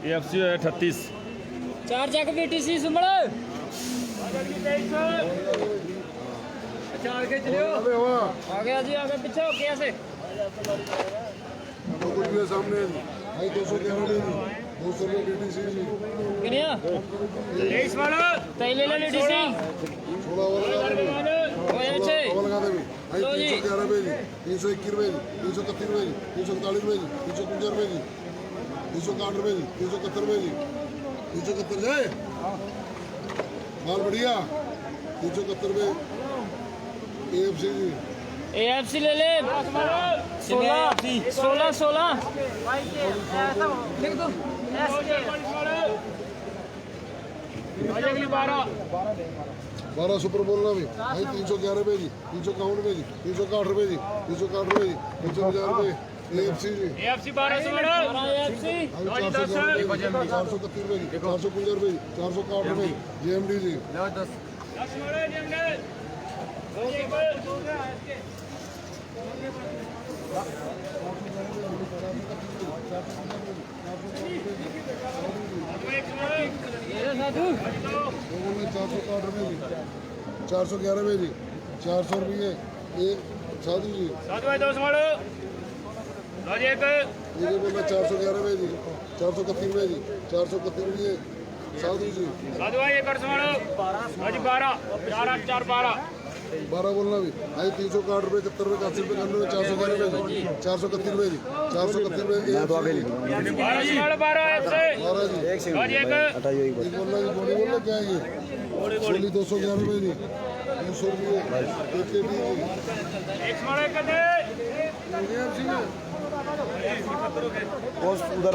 AFC 38 4 चक BTC सुमड़ आगे चलियो आगे जी आगे पीछे हो कैसे सामने 211 में 200 में BTC किनिया 23 वाला तैले ले BTC 16 वाला ओए लगा दे 311 में 321 में 331 में 341 में 349 में 361 में 371 में 371 जाए माल बढ़िया 371 में AFC ले ले 16 लिख दो 12 सुपर बोलना भी भाई 311 रुपए जी 351 रुपए जी 361 रुपए जी 361 रुपए जी 350 रुपए AFC जी AFC 12 AFC 431 रुपए जी 450 रुपए जी 460 रुपए JMD जी 411 रुपए जी 400 रुपये एक साधु जी भाई 2 बोलो एक ये बोला 411 रुपए जी 431 रुपए जी 431 रुपये साधु जी भाई एक और बोलो 12 12 बोलना भी भाई 361 रुपये 71 रुपये 80 रुपये 91 411 रुपए जी 431 रुपये जी 431 रुपये 12 जी बोलना जी बोलना क्या है ये 211 रुपये जी 300 रुपये उधर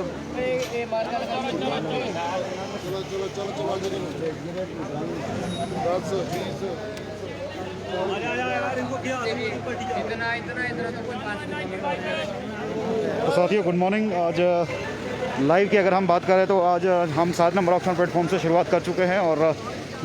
चलो आगे तो साथियों गुड मॉर्निंग। आज लाइव की अगर हम बात करें तो आज हम 7 नंबर ऑक्शन प्लेटफॉर्म से शुरुआत कर चुके हैं और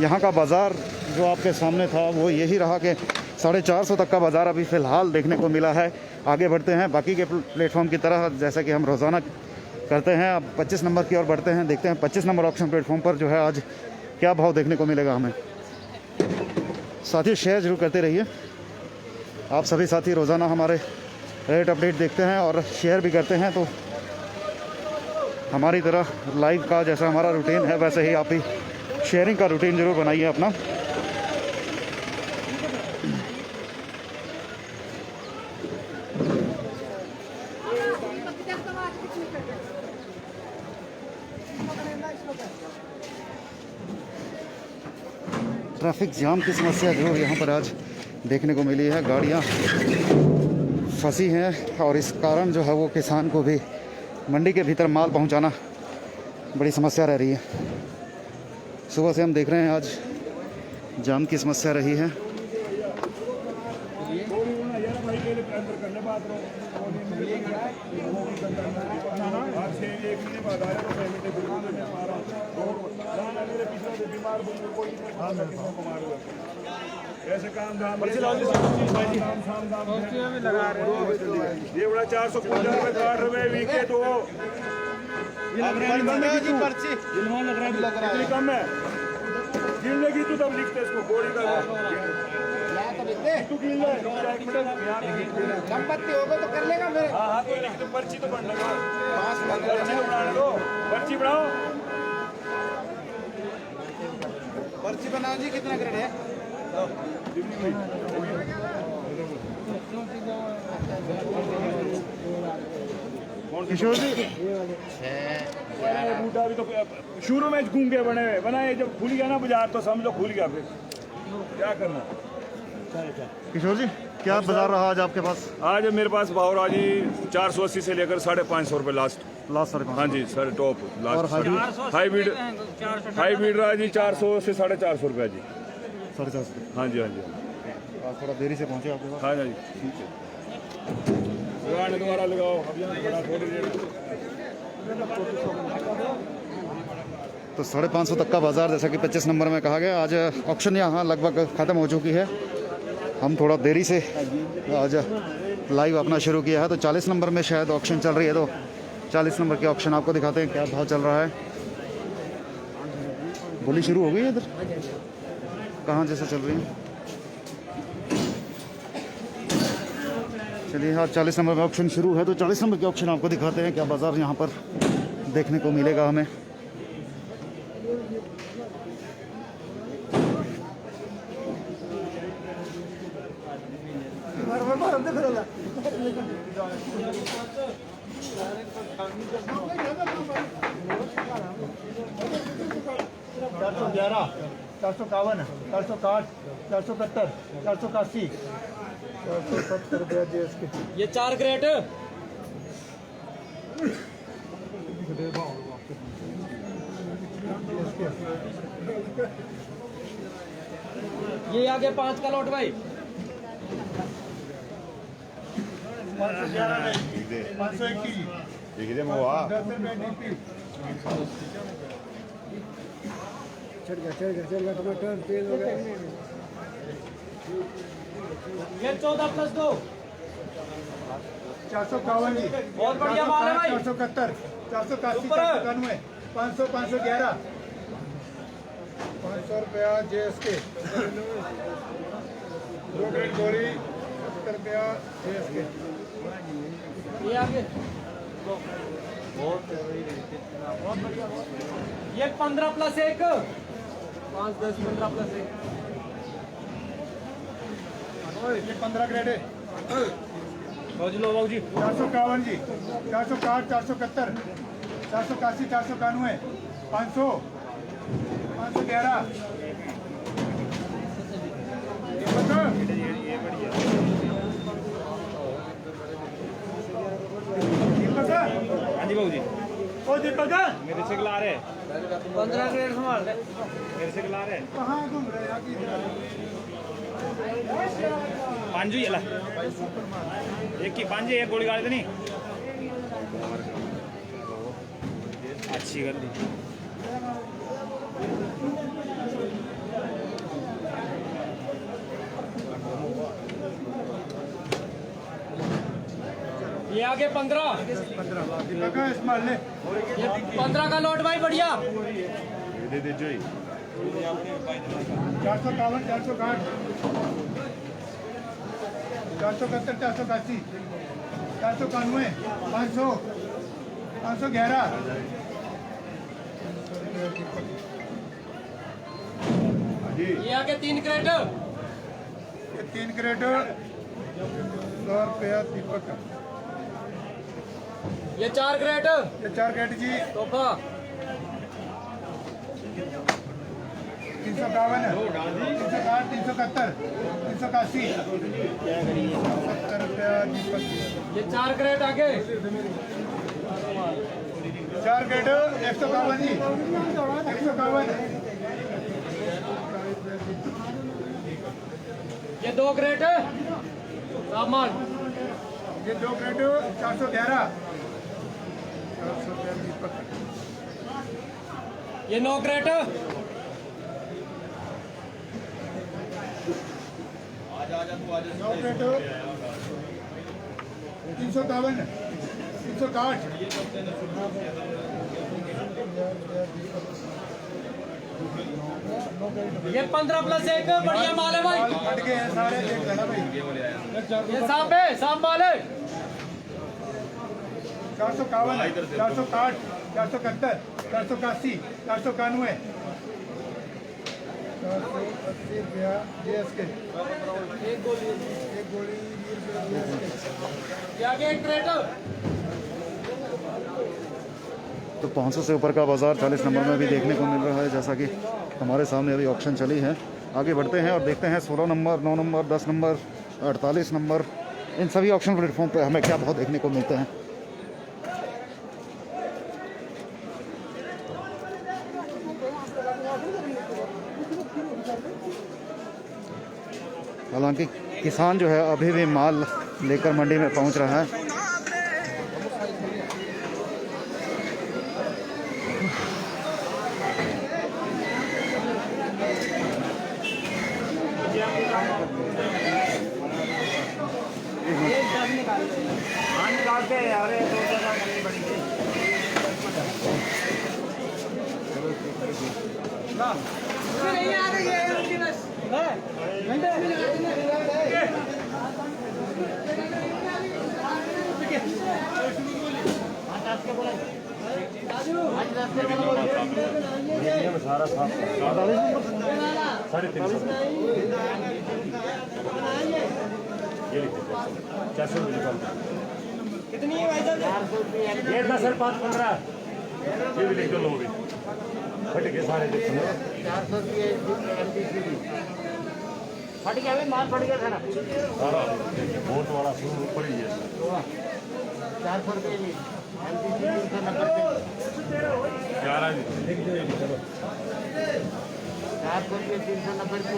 यहाँ का बाज़ार जो आपके सामने था वो यही रहा कि 450 तक का बाज़ार अभी फ़िलहाल देखने को मिला है। आगे बढ़ते हैं बाकी के प्लेटफॉर्म की तरह जैसा कि हम रोज़ाना करते हैं। अब 25 नंबर की ओर बढ़ते हैं, देखते हैं 25 नंबर ऑक्शन प्लेटफॉर्म पर जो है आज क्या भाव देखने को मिलेगा हमें। साथियों शेयर जरूर करते रहिए। आप सभी साथी रोज़ाना हमारे रेट अपडेट देखते हैं और शेयर भी करते हैं, तो हमारी तरह लाइव का जैसा हमारा रूटीन है वैसे ही आप भी शेयरिंग का रूटीन ज़रूर बनाइए अपना। ट्रैफिक जाम की समस्या जरूर यहाँ पर आज देखने को मिली है। गाड़ियाँ फंसी हैं और इस कारण जो है वो किसान को भी मंडी के भीतर माल पहुँचाना बड़ी समस्या रह रही है। सुबह से हम देख रहे हैं आज जाम की समस्या रही है। ऐसे काम धाम ये बड़ा 450 रुपये काट रहे वीके तो दिलवान लग रहा है कम है गिन लेगी तू तब लिखते इसको गोली का तू गिन ले एक मिनट संपत्ति होगा तो कर लेगा मेरे। हाँ हाँ कोई नहीं तो पर्ची तो बनने दो पर्ची तो बनाने दो पर्ची बनाओ पर्ची बनाओ जी। कितना ग्रेड है? किशोर जी बूटा भी तो शुरू में घूम के बनाए जब खुल गया ना बाजार तो समझो खुल गया फिर क्या करना। किशोर जी क्या बाजार रहा आज आपके पास? आज मेरे पास भाव रहा जी 480 से लेकर 550 रुपये लास्ट। लास्ट 550। हाँ जी सर टॉप और लास्ट हाईब्रिड रहा जी 400 से 450 रुपये जी। 450। हाँ जी हाँ जी आज थोड़ा देरी से पहुंचे आपके पास। हाँ जी ठीक है दोबारा लगाओ अब यहाँ थोड़ी देर तो 550 तक का बाजार जैसा कि 25 नंबर में कहा गया। आज ऑक्शन यहाँ लगभग ख़त्म हो चुकी है। हम थोड़ा देरी से आज लाइव अपना शुरू किया है तो 40 नंबर में शायद ऑक्शन चल रही है तो 40 नंबर के ऑक्शन आपको दिखाते हैं क्या भाव चल रहा है। बोली शुरू हो गई है इधर कहाँ जैसे चल रही है। चलिए आज 40 नंबर में ऑक्शन शुरू है तो 40 नंबर के ऑक्शन आपको दिखाते हैं क्या बाजार यहाँ पर देखने को मिलेगा हमें। ये 4 क्रेट ये आगे 5 का लौट भाई। 14+2 451 जी। बहुत बढ़िया माल है भाई। 471 481 491 500 511 500 रुपया JSK 2 ग्रेड गोली 70 रुपया JSK। ये आगे ये 15+1 5 10 15+1 ये 15 ग्रेड है। बाबू लो बाबू जी 451 जी 461 471 481 491 500 511 हाँ जी बाबू जी ओ दीपक मेरे से ला रहे 15 ग्रेड संभाल ले मेरे से ला रहे कहाँ घूम रहे हैं? 5 ही है एक की 5 एक गोली गाड़ी तो नहीं अच्छी कर दी। ये आगे 15 दीपक इस्माइल ले ये 15 का लौट भाई बढ़िया। 451 461 471 481 491 500 511 ये आगे 3 क्रेट ये 3 क्रेट 100 रुपया दीपक। ये 4 क्रेट ये 4 क्रेट जी तोहफा 351 360 371 381 70 रुपया दीपक। ये 4 क्रेट आगे 4 क्रेट 151 जी 151 ये 2 क्रेट सामान ये 2 क्रेट 411 400 दीपक। ये 9 क्रेट 9 क्रेट 351 360 ये 15+1 बढ़िया माल है भाई। ये सांप माल है। 451, 460, 471, 481, 491, 480 एक गोली आगे एक क्रेट। तो 500 से ऊपर का बाज़ार 40 नंबर में भी देखने को मिल रहा है, जैसा कि हमारे सामने अभी ऑक्शन चली है। आगे बढ़ते हैं और देखते हैं 16 नंबर, 9 नंबर, 10 नंबर, 48 नंबर, इन सभी ऑक्शन प्लेटफॉर्म पे हमें क्या भाव देखने को मिलते हैं। हालांकि किसान जो है अभी भी माल लेकर मंडी में पहुंच रहा है। निकालते हैं यार, 2 करनी पड़ेगी। नहीं आ रही है उनकी बस। सारा 350 कितनी है भाई साहब? 400 रुपये। ये 10 और 5 15 ये भी लिख दो लोग फट गए सारे। 400 रुपये फट गया भाई, माल फट गया था ना। सारा बहुत वाला शुरू ऊपर ही है। 400 रुपये की 11 लिख दो। 400 रुपये 390 की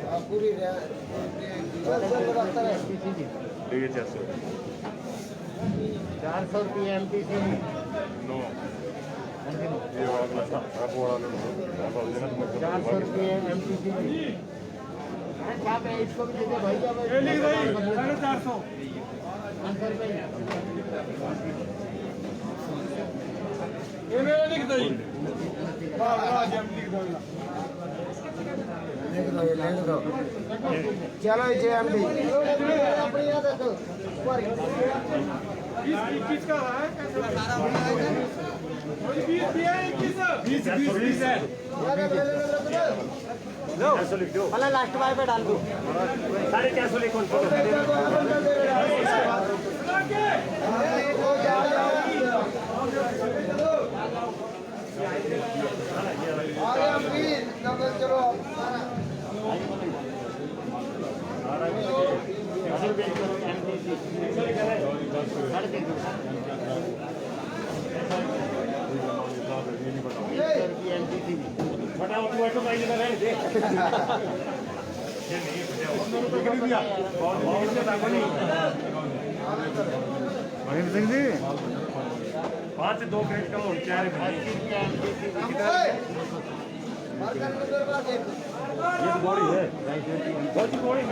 5 पूरी 400 रुपये MTC। नो 400 रुपये MTC। क्या पे इसको भी दे दे भाई। क्या भाई 450 रुपये। ये मेरा लिख दो। चलो जे MD अपनी याद रखो। 20 का है। 20 है। लिख दो। पहले लास्ट बार पे डाल दो। 450 लिखो। चलो महीम सिंह जी 5 से 2 क्रेट कम हो 4 ये तो बॉडी है। बहुत ही बॉडी है।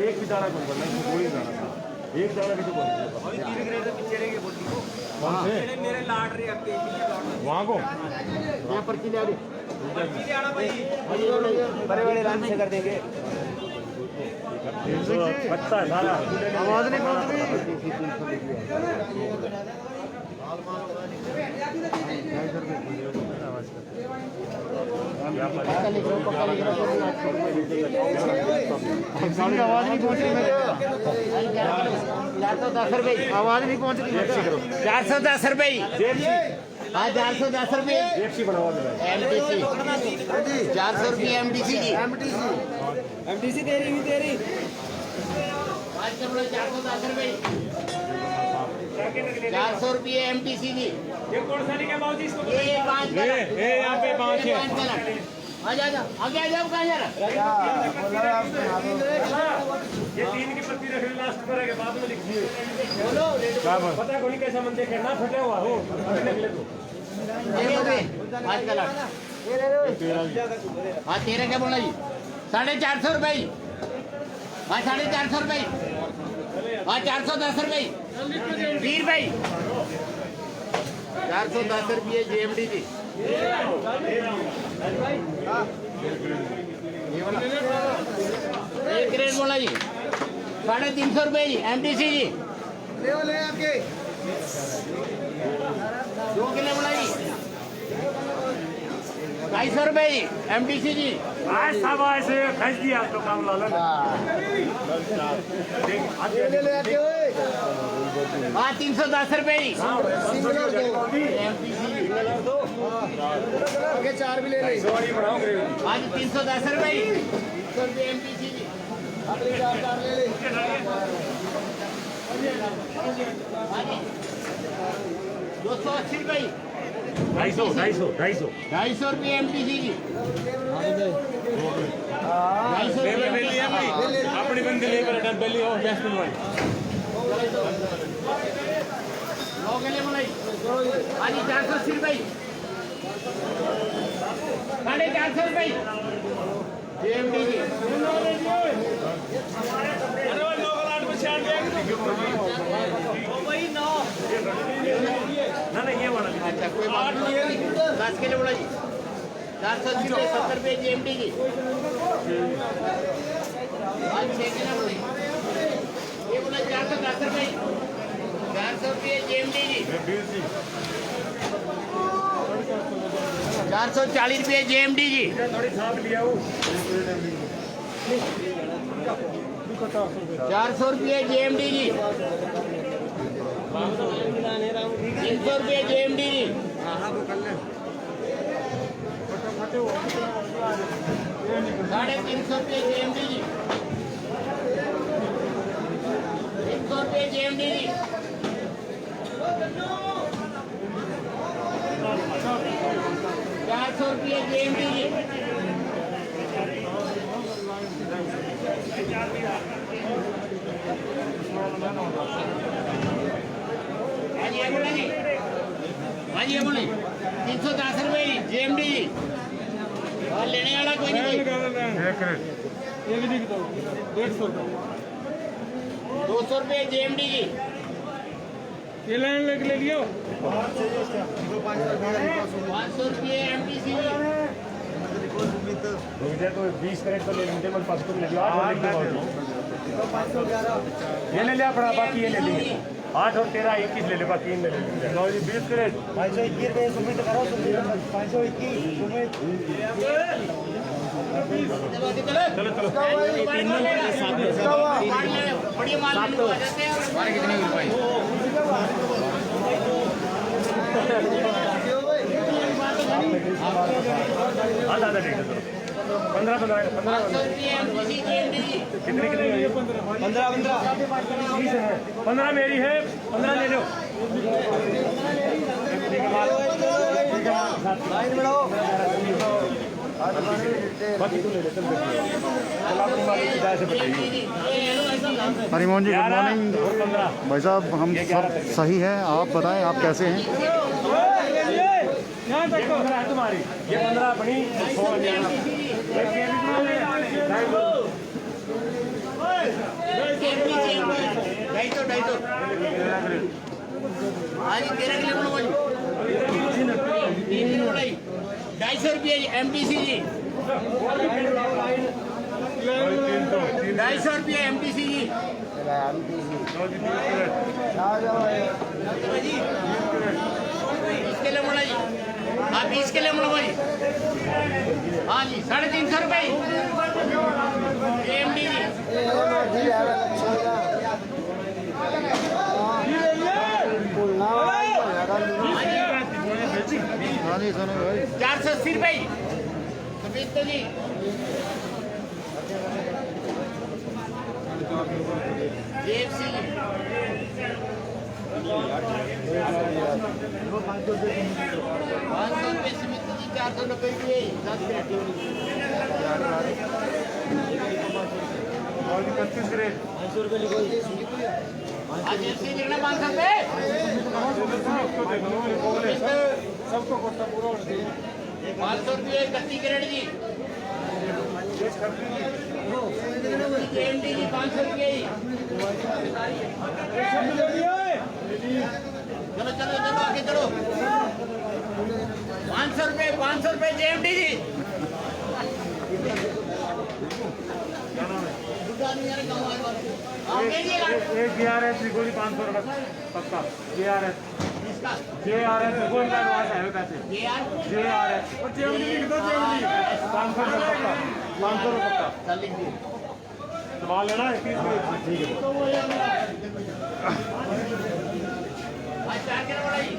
एक भी दाना कौन करना है, बॉडी दाना था। एक दाना भी तो कौन है। अभी 3 ग्रेड से पीछे रहेंगे बॉडी को। कौन से? मेरे लाड रहे अब के वहां को यहाँ पर किले आ रही। बड़े-बड़े लाइन से कर देंगे। बच्चा है सारा। आवाज़ नहीं पहुंच रही। आवाज़ नहीं पहुंच रही मेरे। 410 रुपये। आवाज़ नहीं पहुंच रही। 410 रुपये। हाँ 410 रुपये एफसी बनवा दे। MTC 400 रुपये MTC की। MTC तेरी 410 रुपये। 400 रुपये MTC की। ये कौन सा लिखा बाबूजी इसको? ये 5 यहाँ पे 5 है। आजा आजा आगे आ जाओ। कहाँ जा रहा? ये 3 की पत्ती रख ली लास्ट पर के बाद में लिख दिए। बोलो पता कोई कैसा मन देखे ना फटे हुआ हो अभी निकले तो आज का लाट हाँ 13 क्या बोला जी 450 रुपये जी हाँ 450 रुपये हाँ 410 रुपये 20 रुपये 410 रुपये JMD जी एक रेट बोला जी 350 रुपये जी MTC जी 2 किलो बोला जी 250 रुपये जी MTC जी आज सब ऐसे खस दिया आप लोग काम लाला हाँ 310 रुपये जी चार भी ले ले आज 310 रुपये जी 100 रुपये MTC जी अपने चार ले ले हाँ जी 280 रुपये 250 250 रुपये MTC जी 250 रुपये अपनी बंदी ले कर डब्बे ले और गैस बनवाई 9 किलो मलाई हाँ जी 480 रुपये 450 रुपये JMD जी ना ये वाला अच्छा कोई बात नहीं 10 किलो बोला जी 480 रुपये 70 रुपये JMD जी आज 6 किलो बोला ये बोला 410 रुपये 400 रुपये JMD जी 440 रुपये JMD जी थोड़ी साफ लिया वो 400 रुपये JMD जी 300 रुपये JMD जी 350 रुपये JMD जी 300 रुपये JMD जी 400 रुपये JMD जी हाँ जी बोले 310 रुपये JMD जी और लेने वाला कोई नहीं 200 रुपये JMD जी ये ले लियो 500 रुपये MTC जी तो 20 कैरेट तो ले लेंगे मन 500 ले लियो 8 ये ले लिया अपना बाकी ये ले लेंगे 8 और 13 21 ले ले बाकी इन ले लेंगे लो जी 20 कैरेट 521 रुपये सुमित करो 521 सुमित चलो बड़ी माल कितने रुपए आधा डेढ़ 15 कितने 15 मेरी है 15 ले लो बाकी तू ले ले चल अपनी मालिक की जाए से बताइए हरिमोहन जी गुड मॉर्निंग 15 भाई साहब हम सब सही हैं आप बताएं आप कैसे हैं ये 15 है तुम्हारी ये 15 अपनी 250 रुपये MTC जी 250 रुपये MTC जी 20 किलो मोड़ा जी हाँ 20 किलो मोड़ा जी हाँ जी 350 रुपये JMD जी हाँ जी सुनो भाई 480 रुपये सफेद तो जी JFC जी 500 रुपये समित जी 490 रुपये 10 आज JFC लिखना 500 रुपये सबको कोटा पूरा और दे 500 रुपये 31 कैरेट जी जी 500 रुपये ही चलो चलो चलो आगे चलो 500 रुपये जेएमडी जी एक JRS त्रिकोणी 500 रुपये पक्का JRS त्रिकोणी का वहाँ से है पैसे JRS और जेएमडी लिख दो जेएमडी 500 रुपये पक्का 500 रुपये पक्का चल लिख दिए सवाल लेना है 30 मिनट ठीक है आज 4 किलो बढ़ाई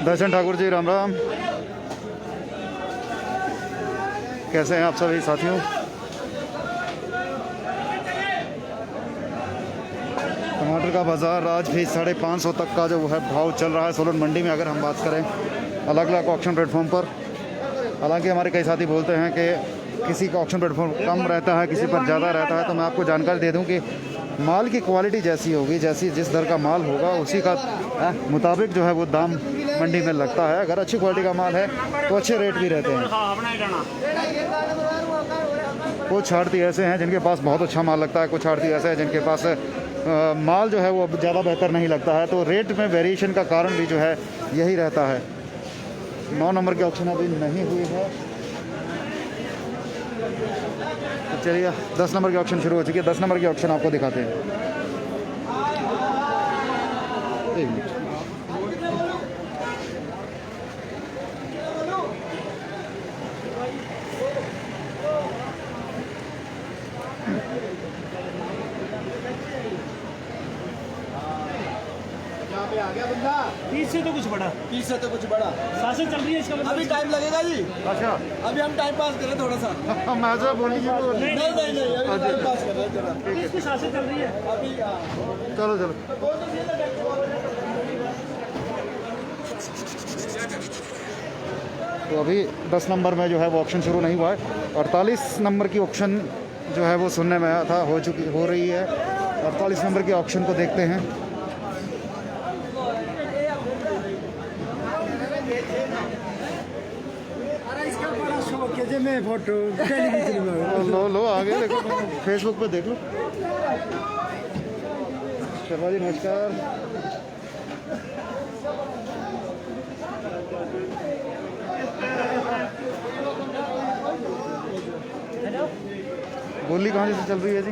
दर्शन ठाकुर जी राम राम। कैसे हैं आप सभी साथियों? टमाटर का बाज़ार आज भी 550 तक का जो है भाव चल रहा है सोलन मंडी में। अगर हम बात करें अलग अलग ऑक्शन प्लेटफॉर्म पर, हालांकि हमारे कई साथी बोलते हैं कि किसी का ऑक्शन प्लेटफॉर्म कम रहता है, किसी पर ज़्यादा रहता है। तो मैं आपको जानकारी दे दूं कि माल की क्वालिटी जैसी होगी, जैसी जिस दर का माल होगा उसी का मुताबिक जो है वो दाम मंडी में लगता है। अगर अच्छी क्वालिटी का माल है तो अच्छे रेट भी रहते हैं। कुछ आड़ती ऐसे हैं जिनके पास बहुत अच्छा माल लगता है, कुछ आड़ती ऐसे हैं जिनके पास माल जो है वो ज़्यादा बेहतर नहीं लगता है। तो रेट में वेरिएशन का कारण भी जो है यही रहता है। 9 नंबर की ऑक्शन अभी नहीं हुई है, तो चलिए 10 नंबर की ऑक्शन शुरू हो चुकी है। 10 नंबर की ऑक्शन आपको दिखाते हैं। एक मिनट। आ गया बंदा 30 से तो कुछ बड़ा 30 से तो कुछ बड़ा सासें चल रही है इसका मतलब अभी टाइम लगेगा जी। अच्छा, अभी हम टाइम पास कर रहे हैं थोड़ा सा। मैं जो बोली नहीं अभी टाइम पास कर रहे हैं थोड़ा। इसकी सासें चल रही है अभी चलो चलो। तो अभी 10 नंबर में जो है वो ऑप्शन शुरू नहीं हुआ है। 48 नंबर की ऑप्शन जो है वो सुनने में आया था हो रही है। 48 नंबर की ऑप्शन को देखते हैं। में फोटो लो आगे देखो, फेसबुक पे देख लो। शर्मा जी नमस्कार। गोली कहाँ से चल रही है जी?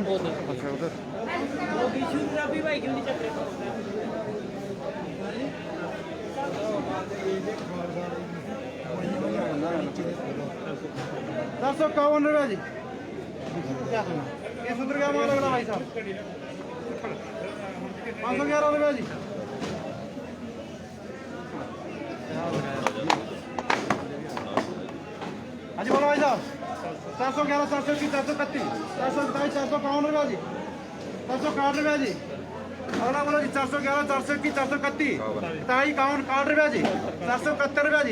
अच्छा उधर। ₹751 जी। क्या करना? ये सूत्र क्या माल लग रहा भाई साहब? ₹511 जी। हाँ जी बोलो भाई साहब। 711, 721, 431, 427, ₹452 जी। ₹461 जी। अगला बोलो जी 411, 421, 431, 57, जी। ₹471 जी।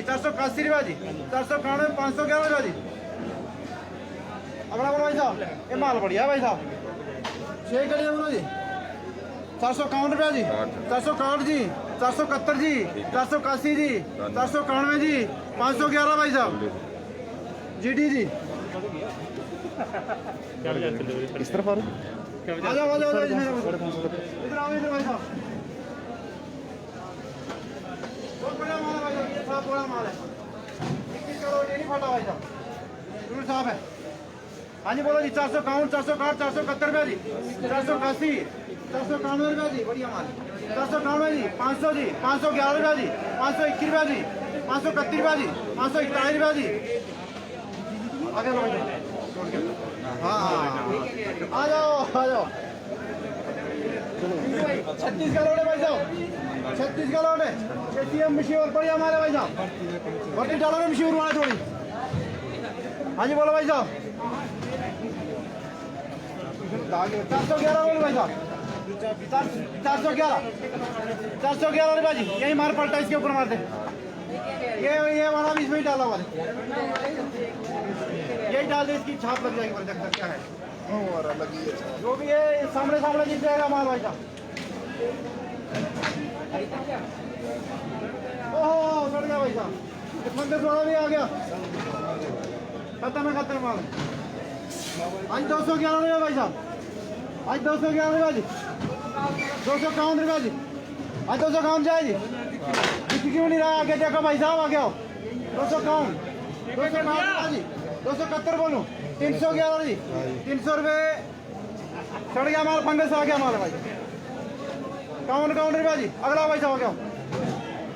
₹481 जी। 491, ₹511 जी। अगला बोलो भाई साहब। ये माल बढ़िया भाई साहब। 6 कड़िया बोलो जी। ₹451 जी। 461 जी। 471 जी। 481 जी। 491 जी। 511 भाई साहब। GD जी। इस तरफ आ रहे आ जाओ इधर आओ इधर भाई साहब। बहुत बढ़िया माल है भाई साहब, ये साफ बड़ा माल है। 21 करोड़ ये नहीं फटा भाई साहब, बिल्कुल साफ है। हाँ जी बोलो जी। 451, 461, 471 जी। 481, 491 जी। बढ़िया माल। 491 जी। 500 जी। 511 जी। 521 जी। 531 जी। 541 जी। आगे लो भाई साहब। हाँ आ जाओ 36 का लोड है भाई साहब। 36 का लोड है। एटीएम मशहूर बढ़िया माल है भाई साहब। $40 में मशहूर वाला थोड़ी। हाँ जी बोलो भाई साहब। 411 बोलो भाई साहब। 411 रुपया जी। यही मार पलटा इसके ऊपर मार दे। ये वाला भी इसमें ही डाला हुआ है। यही डाल दे, इसकी छाप लग जाएगी। देखता क्या है जो भी है सामने दिख जाएगा माल भाई साहब। ओहो सड़ गया भाई साहब, फंगस वाला भी आ गया, खत्म माल। आज 211 रुपये भाई साहब, आज 211 रुपये जी, 251 रुपये जी, आज 251 जाए जी। किसी क्यों नहीं रहा, आगे देखो भाई साहब, आ गया 251, 251 जी, 271 बोलूँ, 311 जी, 300 रुपये सड़ गया माल, फंगस आ गया माल भाई। 51 रुपये जी, अगला भाई साहब आ गया,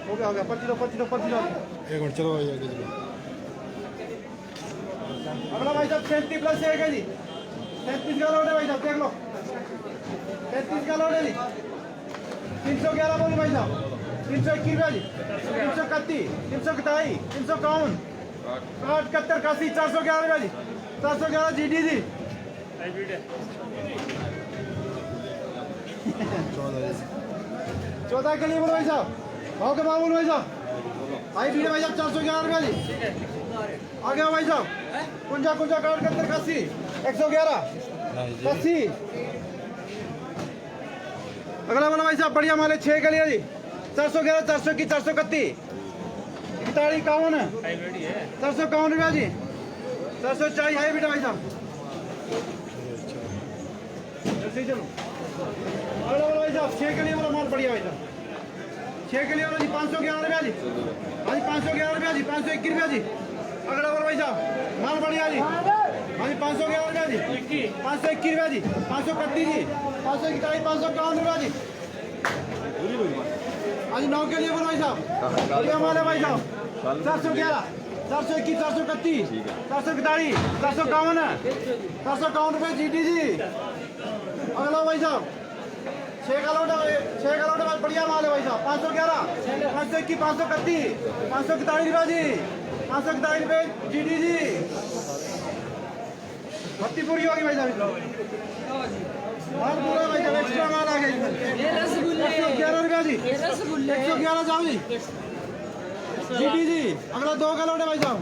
हो गया 25 एक मिनट चलो भाई आगे चलो। अगला भाई साहब 37 प्लस 1 है जी, 37 का लोड है भाई साहब, देख लो 33 का लोड है जी। 311 बोलो भाई साहब, 321 रुपया जी, 331, 341, 351, 71, 81, 411 रुपया जी, 411 GD जी। 14 के लिए बोलो भाई साहब, भाव के भाव बोलो भाई साहब। आई बीड़े भाई साहब 411 रुपया जी, आ गया भाई साहब। कुंजा काट के अंदर 81, 111, 80। अगला वाला भाई साहब बढ़िया माल है 6 के लिए जी, 411, 421, 431, 41, 51, 451 रुपया जी, 440 है बेटा भाई साहब। चलो अगला वाला भाई साहब 6 के लिए वाला माल बढ़िया भाई साहब, 6 के लिए वाला जी 511 रुपया जी, हाँ जी 511 रुपया जी, 521 रुपया जी। अगला वाला भाई साहब माल बढ़िया जी, हाँ जी 511 रुपया जी, 521 रुपया जी, 531 जी, 541, 551 रुपया जी। हाँ जी 9 के लिए बोलो भाई साहब, बढ़िया माल है भाई साहब। 411, 421, 431, 441, 451, 451 रुपये GD जी। अगला भाई साहब 6 का लोड है, बढ़िया माल है भाई साहब। 511, 521, 531, 541 रुपया जी, 541 रुपये GD जी। भत्ती पूरी होगी भाई साहब, माल पूरा भाई साहब, एक्स्ट्रा माल आ गया। 111 रुपया जी, 111 जाओ जी GD जी। अगला 2 का लोड है भाई साहब,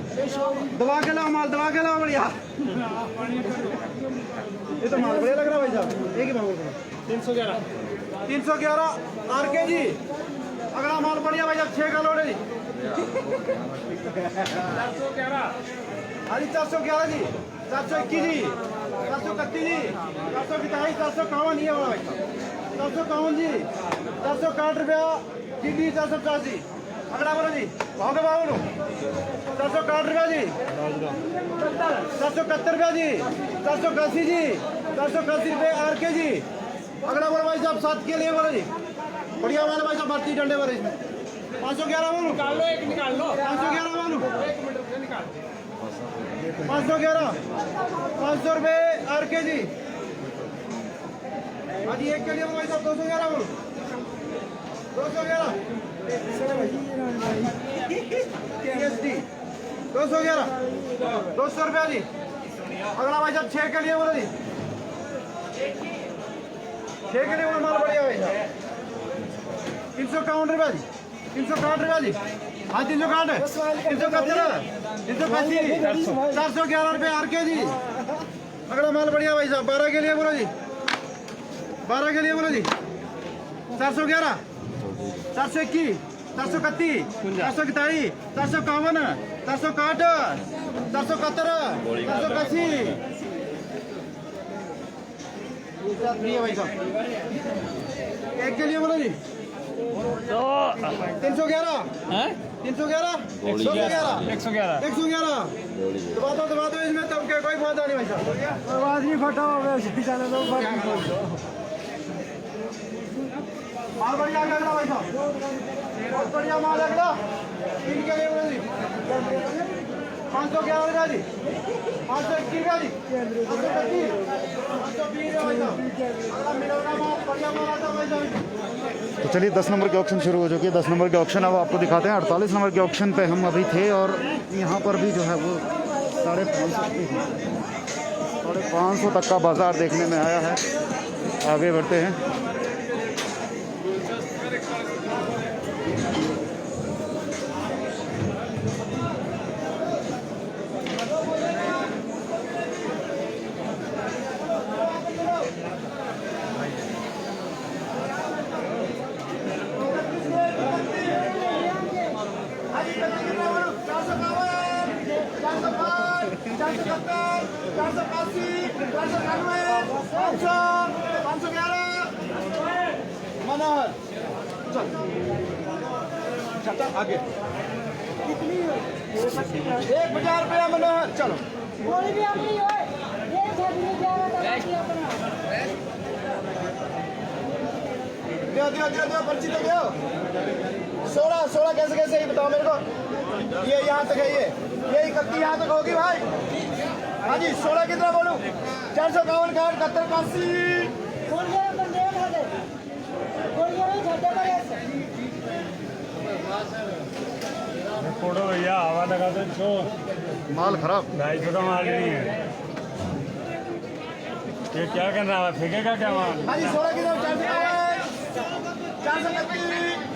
दबा के लाओ माल, दबा के लाओ बढ़िया। ये तो माल बढ़िया लग रहा है भाई साहब, एक ही भाव 311 RK जी। अगला माल बढ़िया भाई साहब 6 का लोड है जी, 411 जी, 421 जी, 431 जी, 442, 451 ये वाला भाई साहब, 451 जी, 461 रुपया GD, 485। अगला बोलो जी, भाव के भाव बोलो। 461 रुपया जी, 471 रुपया जी, 481 जी, 481 रुपये RK जी। अगला बोलो भाई साहब 7 के लिए बोलो जी, बढ़िया वाला भाई साहब, भर्ती डंडे वाले इसमें 511 बोलो, निकाल लो 511 बोलो, 511, 500 रुपये RK जी। हाँ जी 1 के लिए भाई साहब 211 बोलो, 211 TSD 211, 200 रुपया जी। अगला भाई साहब 6 के लिए बोलो जी, 6 के लिए बोलो माल बढ़िया भाई साहब। 351 रुपया जी, 360 रुपया जी, हाँ 360, 371, 385, 411 रुपये RK जी। अगला माल बढ़िया भाई साहब 12 के लिए बोलो जी, 12 के लिए बोलो जी, 411, 421, 431, 441, 451, 461, 471, 481 भाई साहब। 1 के लिए बोलो जी, 311, 311, 111, दबा दो इसमें, तब के कोई फायदा नहीं भाई साहब, आवाज नहीं फटा हुआ चले तो माल बढ़िया आ गया भाई साहब, बहुत बढ़िया माल है अगला। 3 के लिए बोलो जी, 511 रुपया जी, 521 रुपया जी, 525, 520 भाई साहब। अगला मिलौना माल बढ़िया माल आता भाई साहब। तो चलिए 10 नंबर के ऑप्शन शुरू हो चुकी है। 10 नंबर के ऑप्शन अब आपको दिखाते हैं। 48 नंबर के ऑप्शन पे हम अभी थे और यहाँ पर भी जो है वो 550 तक का बाजार देखने में आया है। आगे बढ़ते हैं। मनोहर आगे 1050 रुपया मनोहर चलो गोली भी अपनी होए ये छाती में जा रहा था अपना दो पर्ची तो दो 16 कैसे ही बताओ मेरे को ये यहाँ तक है ये 31 यहाँ तक होगी भाई हाँ जी 16 कितना बोलूँ 451 का 71 80 गोली भी बंदे खा दे गोली भी छाते पर ऐसे फोटो भैया हवा लगा दो छो माल खराब 250 का माल नहीं है ये क्या कर रहा है फेंकेगा क्या माल हाँ जी 16 कितना 431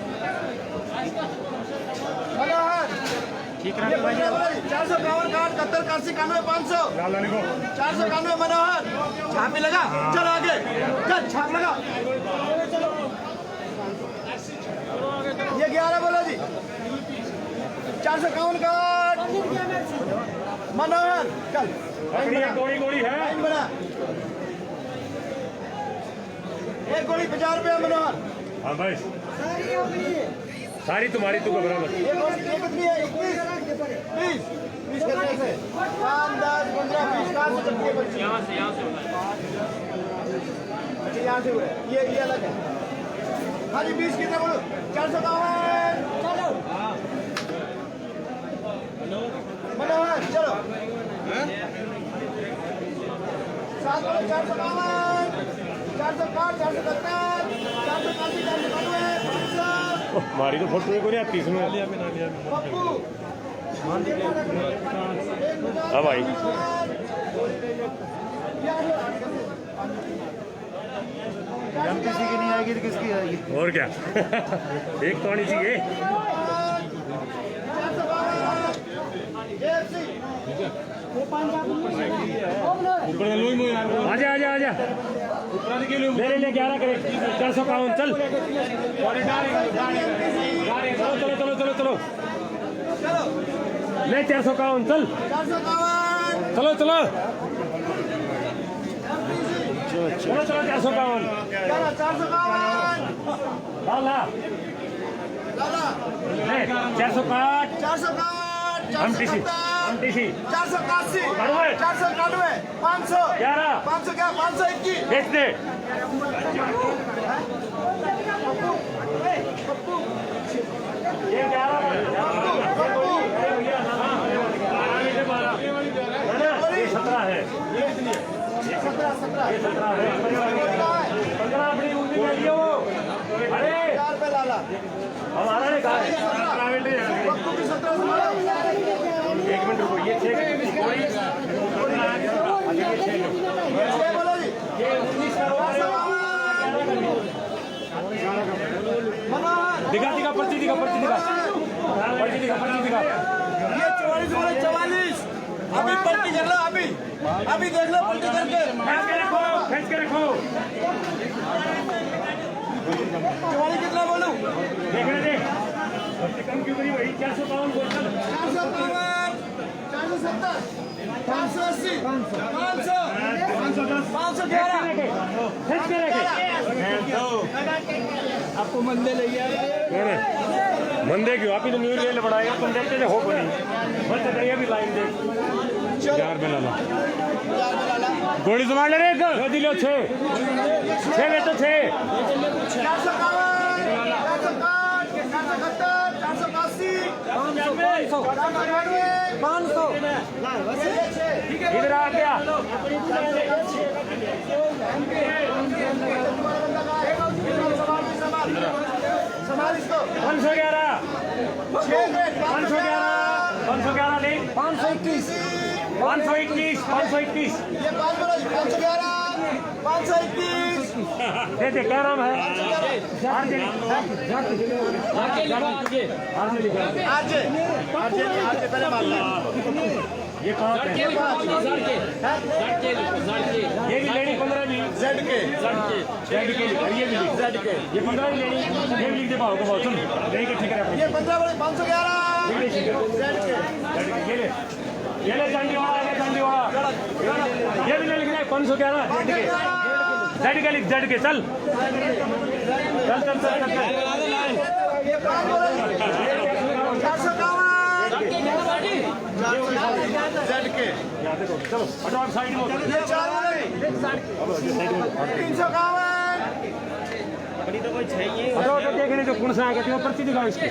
मनोहर ठीक ये 451 का 71 80 91 500 लाला लिखो 491 मनोहर छाप भी लगा चलो आगे चल छाप लगा ये 11 बोलो जी 451 का मनोहर चल गोली है लाइन बना एक गोली 50 रुपया मनोहर हाँ भाई सारी अपनी सारी तुम्हारी तू घबरा मत ये कितनी है 21 20 कितने से 5 10 15 20 कहाँ से चलती है पर्ची यहाँ से अच्छा यहाँ से हुए ये अलग है हाँ जी 20 कितने बोलो 451 चलो मनोहर चलो 7 बोलो 451 460 470 480 हमारी तो फोटो ही को नहीं आती इसमें पप्पू हाँ भाई जब किसी की नहीं आएगी तो किसकी आएगी और क्या एक तो आनी चाहिए आजा आजा आजा ले ले 11 करे 451 चल चलो चलो चलो चलो ले 451 चल चलो चलो चलो चलो 451 लाला ले 461 हम टीसी 481 91 491 500 11 500 क्या 521 भेज दे ये 17 है ये 17 है 15 अपनी उंगली में लियो अरे 4 रुपए लाला हमारा ने कहा है प्राइवेट पप्पू की 17 एक मिनट रुको ये 6 बोलो जी ये 19 मनोहर दिखा पर्ची दिखा ये 44 बोले 44 अभी पलटी कर लो अभी देख लो पलटी करके खींच के रखो 44 कितना बोलूं देखने दे कम क्यों करी वही 452 बोल चल 470 580 500 511 खींच के रखे आपको मंदे ले गया मंदे क्यों आप ही तो म्यूर ले बढ़ाएगा तुम देखते थे हो बनी बस ये भी लाइन दे 4 में लाला गोली संभाल ले रे दो दिलो 6 ले तो 6 इधर आ गया संभाल इसको 511 511 ले 521 521 521 ये 511 521 दे दे क्या नाम है आरजे आरजे पहले मारना ये कहाँ पे ये भी लेनी 15 भी जेड के ये 15 भी लेनी ये लिख दे पाओ को बहुत सुन नहीं के ठीक है ये 15 511 ये ले चांदी वाला 511 जेड के लिख जेड के चल चल चल चल चल ये 451 चलो हटो आप साइड में ये 4 बोले 351 हटो हटो देखने जो कौन सा आएगा तो पर्ची दिखाओ इसकी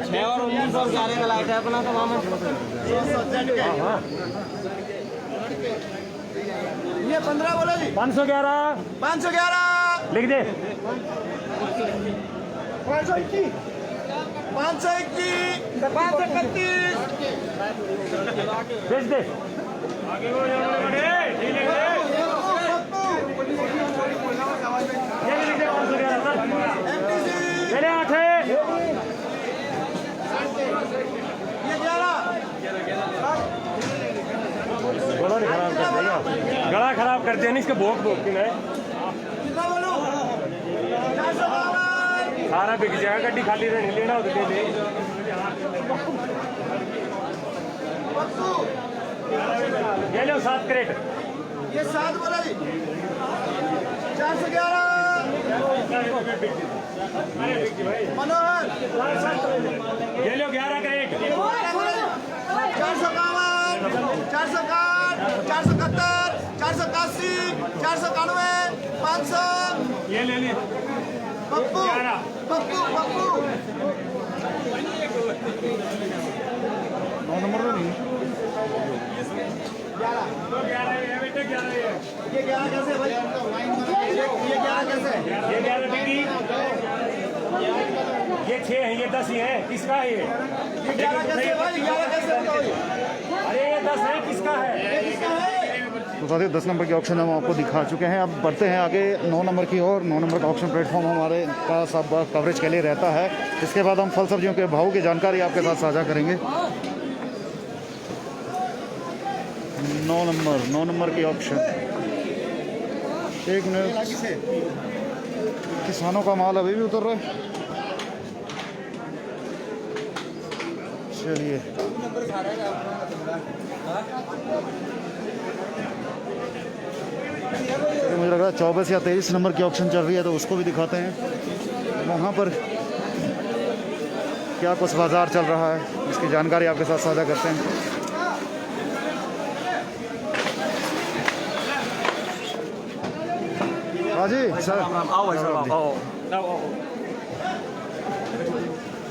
6 और 19 और 11 का लाइट है अपना तो वहां में हाँ ये 15 बोले जी 511 511 लिख दे 521 531 भेज दे आगे वो ये लिख दे ये लिख दे 511 मेरे 8 है ये 11 गला खराब कर देगा गला खराब कर दिया नहीं इसके भोग भोग के मैं कितना बोलूं 452 सारा बिक जाएगा गड्डी खाली रहने लेना हो तो दे दे पप्पू ये लो 7 क्रेट ये 7 बोला जी 411 मनोहर ये लो 11 क्रेट 451 461 471 481 491 500 ये ले ली पप्पू पप्पू पप्पू 9 नंबर में नहीं 11 ये 11 कैसे भाई ये 11 कैसे ये 11 टिकी ये 6 है ये 10 ही है किसका है ये 11 कैसे भाई 11 कैसे बताओ ये अरे ये 10 है किसका है किसका है तो साथियों 10 नंबर की ऑप्शन हम आपको दिखा चुके हैं। अब बढ़ते हैं आगे 9 नंबर की ओर। 9 नंबर का ऑप्शन प्लेटफॉर्म हमारे का सब कवरेज के लिए रहता है। इसके बाद हम फल सब्जियों के भाव की जानकारी आपके साथ साझा करेंगे। 9 नंबर की ऑप्शन 1 मिनट। किसानों का माल अभी भी उतर रहा है। चलिए मुझे लग रहा है 24 या 23 नंबर की ऑप्शन चल रही है तो उसको भी दिखाते हैं वहाँ पर क्या कुछ बाजार चल रहा है, इसकी जानकारी आपके साथ साझा करते हैं। हाँ जी सर आओ भाई साहब आओ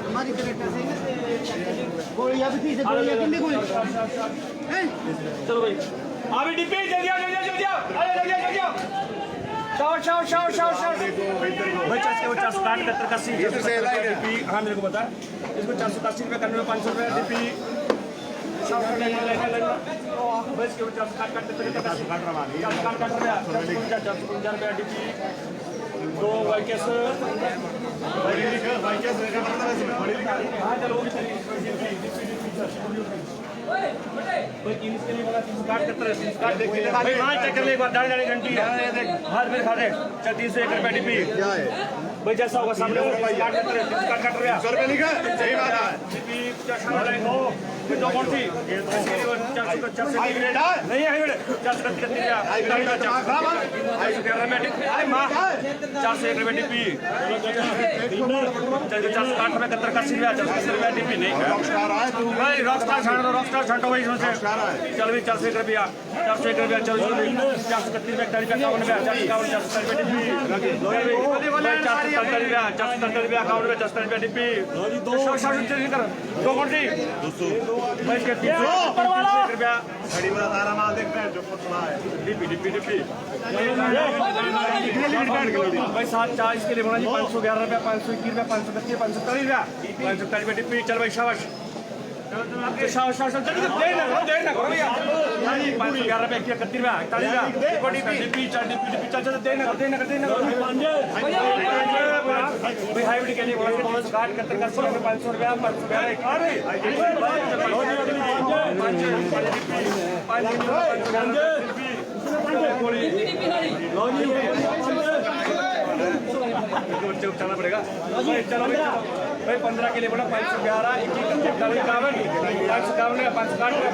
हमारी करेक्टर से गोली अभी थी गोली कितनी गोली चलो भाई अभी डिब्बी जल्दी आओ जल्दी आओ अरे जल्दी आओ जल्दी आओ शाओ भाई 450 काट 80 डिब्बी हाँ मेरे को बता इसको 480 रुपये करने में 500 रुपये डिब्बी बस के 50 काट 80 काट रहा है 450 रुपये डिब्बी 2 वाइकेस हाँ चलो घंटी हाथ में खा दे चल 301 रुपये डिब्बी भाई जैसा होगा सामने काट रहे सही बात है दो कौन सी नहीं है 401 रुपये डिब्बी 480 डिब्बी नहीं भाई रॉकस्टार छांटो भाई इसमें से चल भी 401 रुपया 401 रुपया चल 431 रुपया 451 डिब्बी 470 रुपया 470 रुपया डिब्बी दो कौन सी भाई इसके 301 रुपया घड़ी वाला सारा माल देख रहे हैं जो पतला है डिब्बी भाई 740 के लिए बोला जी 511 रुपया 521 रुपया 531 540 रुपया 540 रुपया डिब्बी चल भाई शाबाश शाबाश जल्दी देर ना करो भैया 511 रुपया 31 रुपया 41 रुपया डिब्बी चल चल देर ना भाई हाइब्रिड के लिए बोला 500 रुपया 500 चलना पड़ेगा चलो भाई 15 के लिए बोला 511 21 51 551 560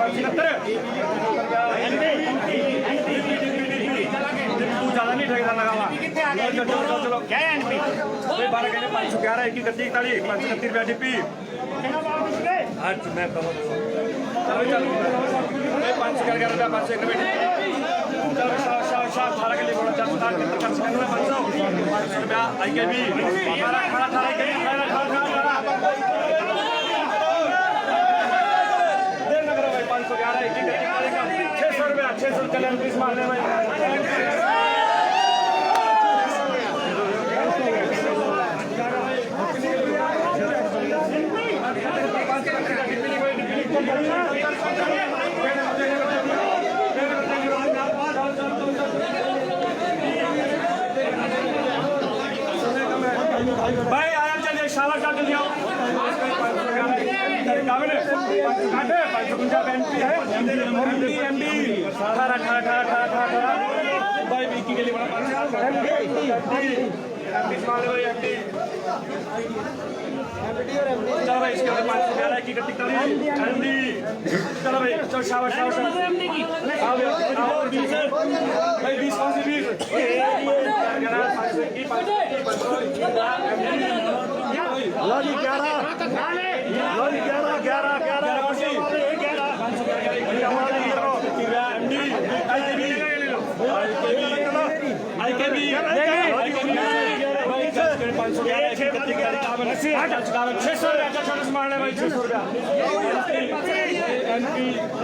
570 नहीं ठेकेदार लगा हुआ चलो क्या है एनपी 12 कहने 511 1 31 41 531 रुपया डीपी आज मैं चलो चलो 511 रुपया 501 रुपया चलो शाह 18 के लिए बोला 460 के 500 रुपया आईकेबी 18 के लिए 511 600 रुपया 600 चले प्लीज मारने में भाई आराम चलिए शाला काट दिया भाई विकी के लिए बड़ा चलो भाई इसके बाद 511 की गति चलो भाई चलो शाबाश शाबाश भाई 20 कौन सी 20 लो जी 11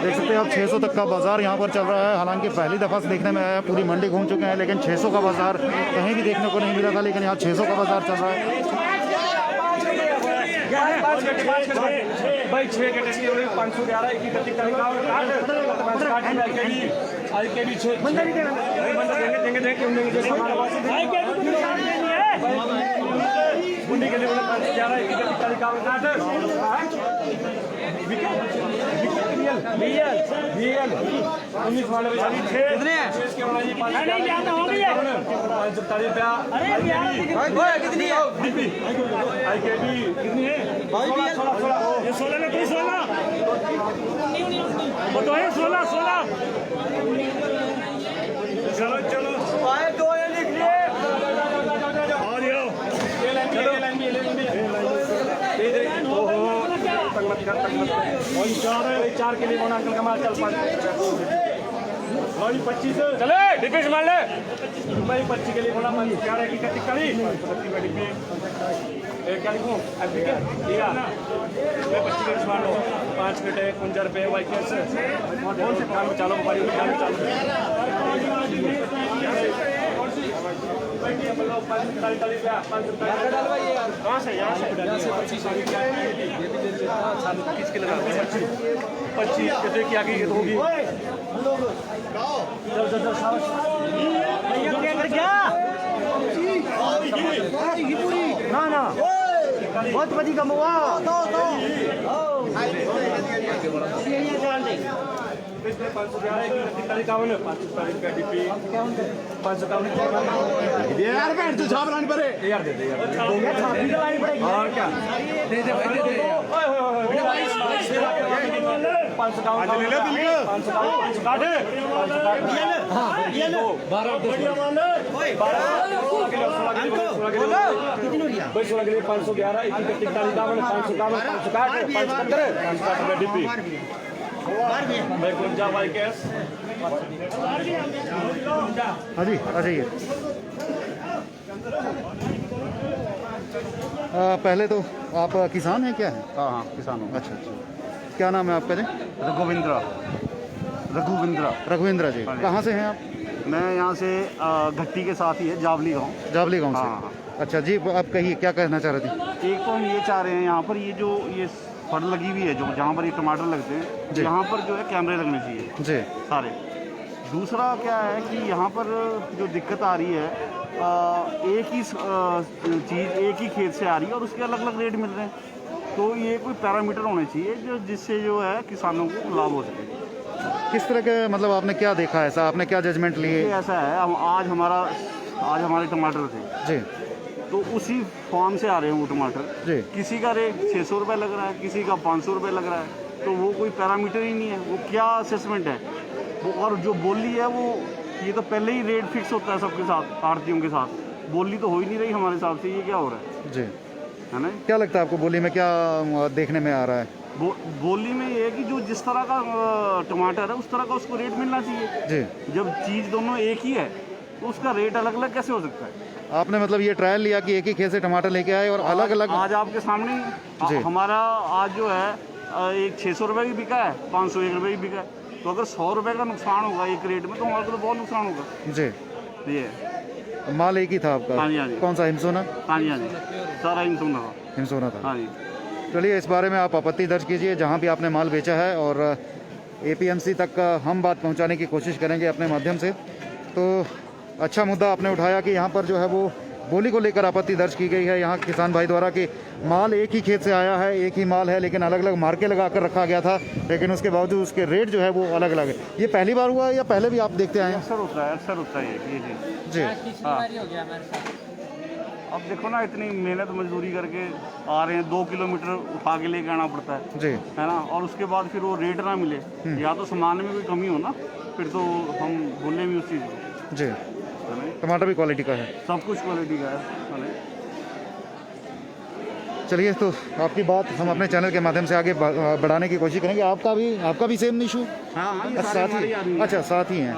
देख सकते हैं आप 600 तक का बाजार यहाँ पर चल रहा है। हालांकि पहली दफ़ा से देखने में आया, पूरी मंडी घूम चुके हैं, लेकिन 600 का बाजार कहीं भी देखने को नहीं मिला था, लेकिन यहाँ 600 का बाजार चल रहा है। भाई 6 कैटेगरी 511 की गति आईकेबी 6 देंगे बुंदी के लिए 511 की गति बीएल 19 वाले कितने हैं इसके वाला जी 547 रुपया कितनी है आईकेबी कितनी है भाई 16 में कोई 16 बताओ 16 चलो चलो आए 2 लिख लिए और यो ये लाइन मत कर वही 4 के लिए कौन अंकल का माल चल 5 25 चले डिपे मार ले भाई 25 के लिए बोला 11 की कटी कड़ी 25 का डिपे एक क्या लिखूं अभी क्या दिया मैं 25 के मार लो 5 कटे 50 रुपए वाई कैसे कौन से काम चालो व्यापारी में काम चालू कहाँ से यहाँ से 25 के लगा 25 कटे की आगे होगी ना ना बहुत बड़ी कम हुआ हाँ जी आ जाइए। पहले तो आप किसान हैं क्या हैं? हाँ किसान हूँ। अच्छा अच्छा, क्या नाम है आपका जी? रघुविंद्रा जी। कहाँ से हैं आप? मैं यहाँ से घट्टी के साथ ही है जावली गाँव गाँव से। अच्छा जी, आप कहिए क्या कहना चाह रहे थे? एक तो हम ये चाह रहे हैं यहाँ पर ये जो ये फल लगी हुई है जो जहाँ पर ये टमाटर लगते हैं यहाँ पर जो है कैमरे लगने चाहिए जी सारे। दूसरा क्या है कि यहाँ पर जो दिक्कत आ रही है एक ही चीज़ एक ही खेत से आ रही है और उसके अलग अलग रेट मिल रहे हैं। तो ये कोई पैरामीटर होने चाहिए जो जिससे जो है किसानों को लाभ हो सके। किस तरह के मतलब आपने क्या देखा ऐसा, आपने क्या जजमेंट लिए? ऐसा है आज हमारे टमाटर थे जी, तो उसी फार्म से आ रहे हैं वो टमाटर जी। किसी का रेट 600 रुपये लग रहा है, किसी का 500 रुपये लग रहा है। तो वो कोई पैरामीटर ही नहीं है, वो क्या असेसमेंट है वो। और जो बोली है वो ये तो पहले ही रेट फिक्स होता है सबके साथ, आड़तियों के साथ। बोली तो हो ही नहीं रही हमारे हिसाब से, ये क्या हो रहा है? जी, है ना? क्या लगता है आपको बोली में क्या देखने में आ रहा है? बोली में ये है कि जो जिस तरह का टमाटर है उस तरह का उसको रेट मिलना चाहिए। जी, जब चीज़ दोनों एक ही है तो उसका रेट अलग अलग कैसे हो सकता है? आपने मतलब ये ट्रायल लिया कि एक ही खेत से टमाटर लेके आए और अलग अलग? आज आपके सामने जी। हमारा आज जो है एक 600 रुपये की बिका है, 501 रुपये की बिका है। तो अगर 100 रुपये का नुकसान होगा एक रेट में तो हमारे को तो बहुत नुकसान होगा। जी, ये माल एक ही था आपका? हाँ जी, हाँ जी। कौन सा, हिमसोना? हाँ जी, हाँ जी, सारा इनसुन था। हिमसोना था। हाँ जी। चलिए, इस बारे में आप आपत्ति दर्ज कीजिए जहाँ भी आपने माल बेचा है, और APMC तक हम बात पहुँचाने की कोशिश करेंगे अपने माध्यम से। तो अच्छा मुद्दा आपने उठाया कि यहाँ पर जो है वो बोली को लेकर आपत्ति दर्ज की गई है यहाँ किसान भाई द्वारा कि माल एक ही खेत से आया है, एक ही माल है, लेकिन अलग अलग मार्के लगा कर रखा गया था, लेकिन उसके बावजूद उसके रेट जो है वो अलग अलग है। ये पहली बार हुआ है या पहले भी आप देखते आए हैं? अक्सर होता है, अक्सर होता है ये चीज़। जी, अब देखो ना, इतनी मेहनत मजदूरी करके आ रहे हैं, 2 किलोमीटर उठा के लेके आना पड़ता है जी, है ना? और उसके बाद फिर वो रेट ना मिले, या तो सामान में कोई कमी हो ना, फिर तो हम भूलें भी उस चीज़ को। जी। है ना? टमाटर भी क्वालिटी का है? सब कुछ क्वालिटी का है ना? चलिए, तो आपकी बात हम अपने चैनल के माध्यम से आगे बढ़ाने की कोशिश करेंगे। आपका भी सेम इशू? हाँ, साथ ही? अच्छा, साथ ही हैं।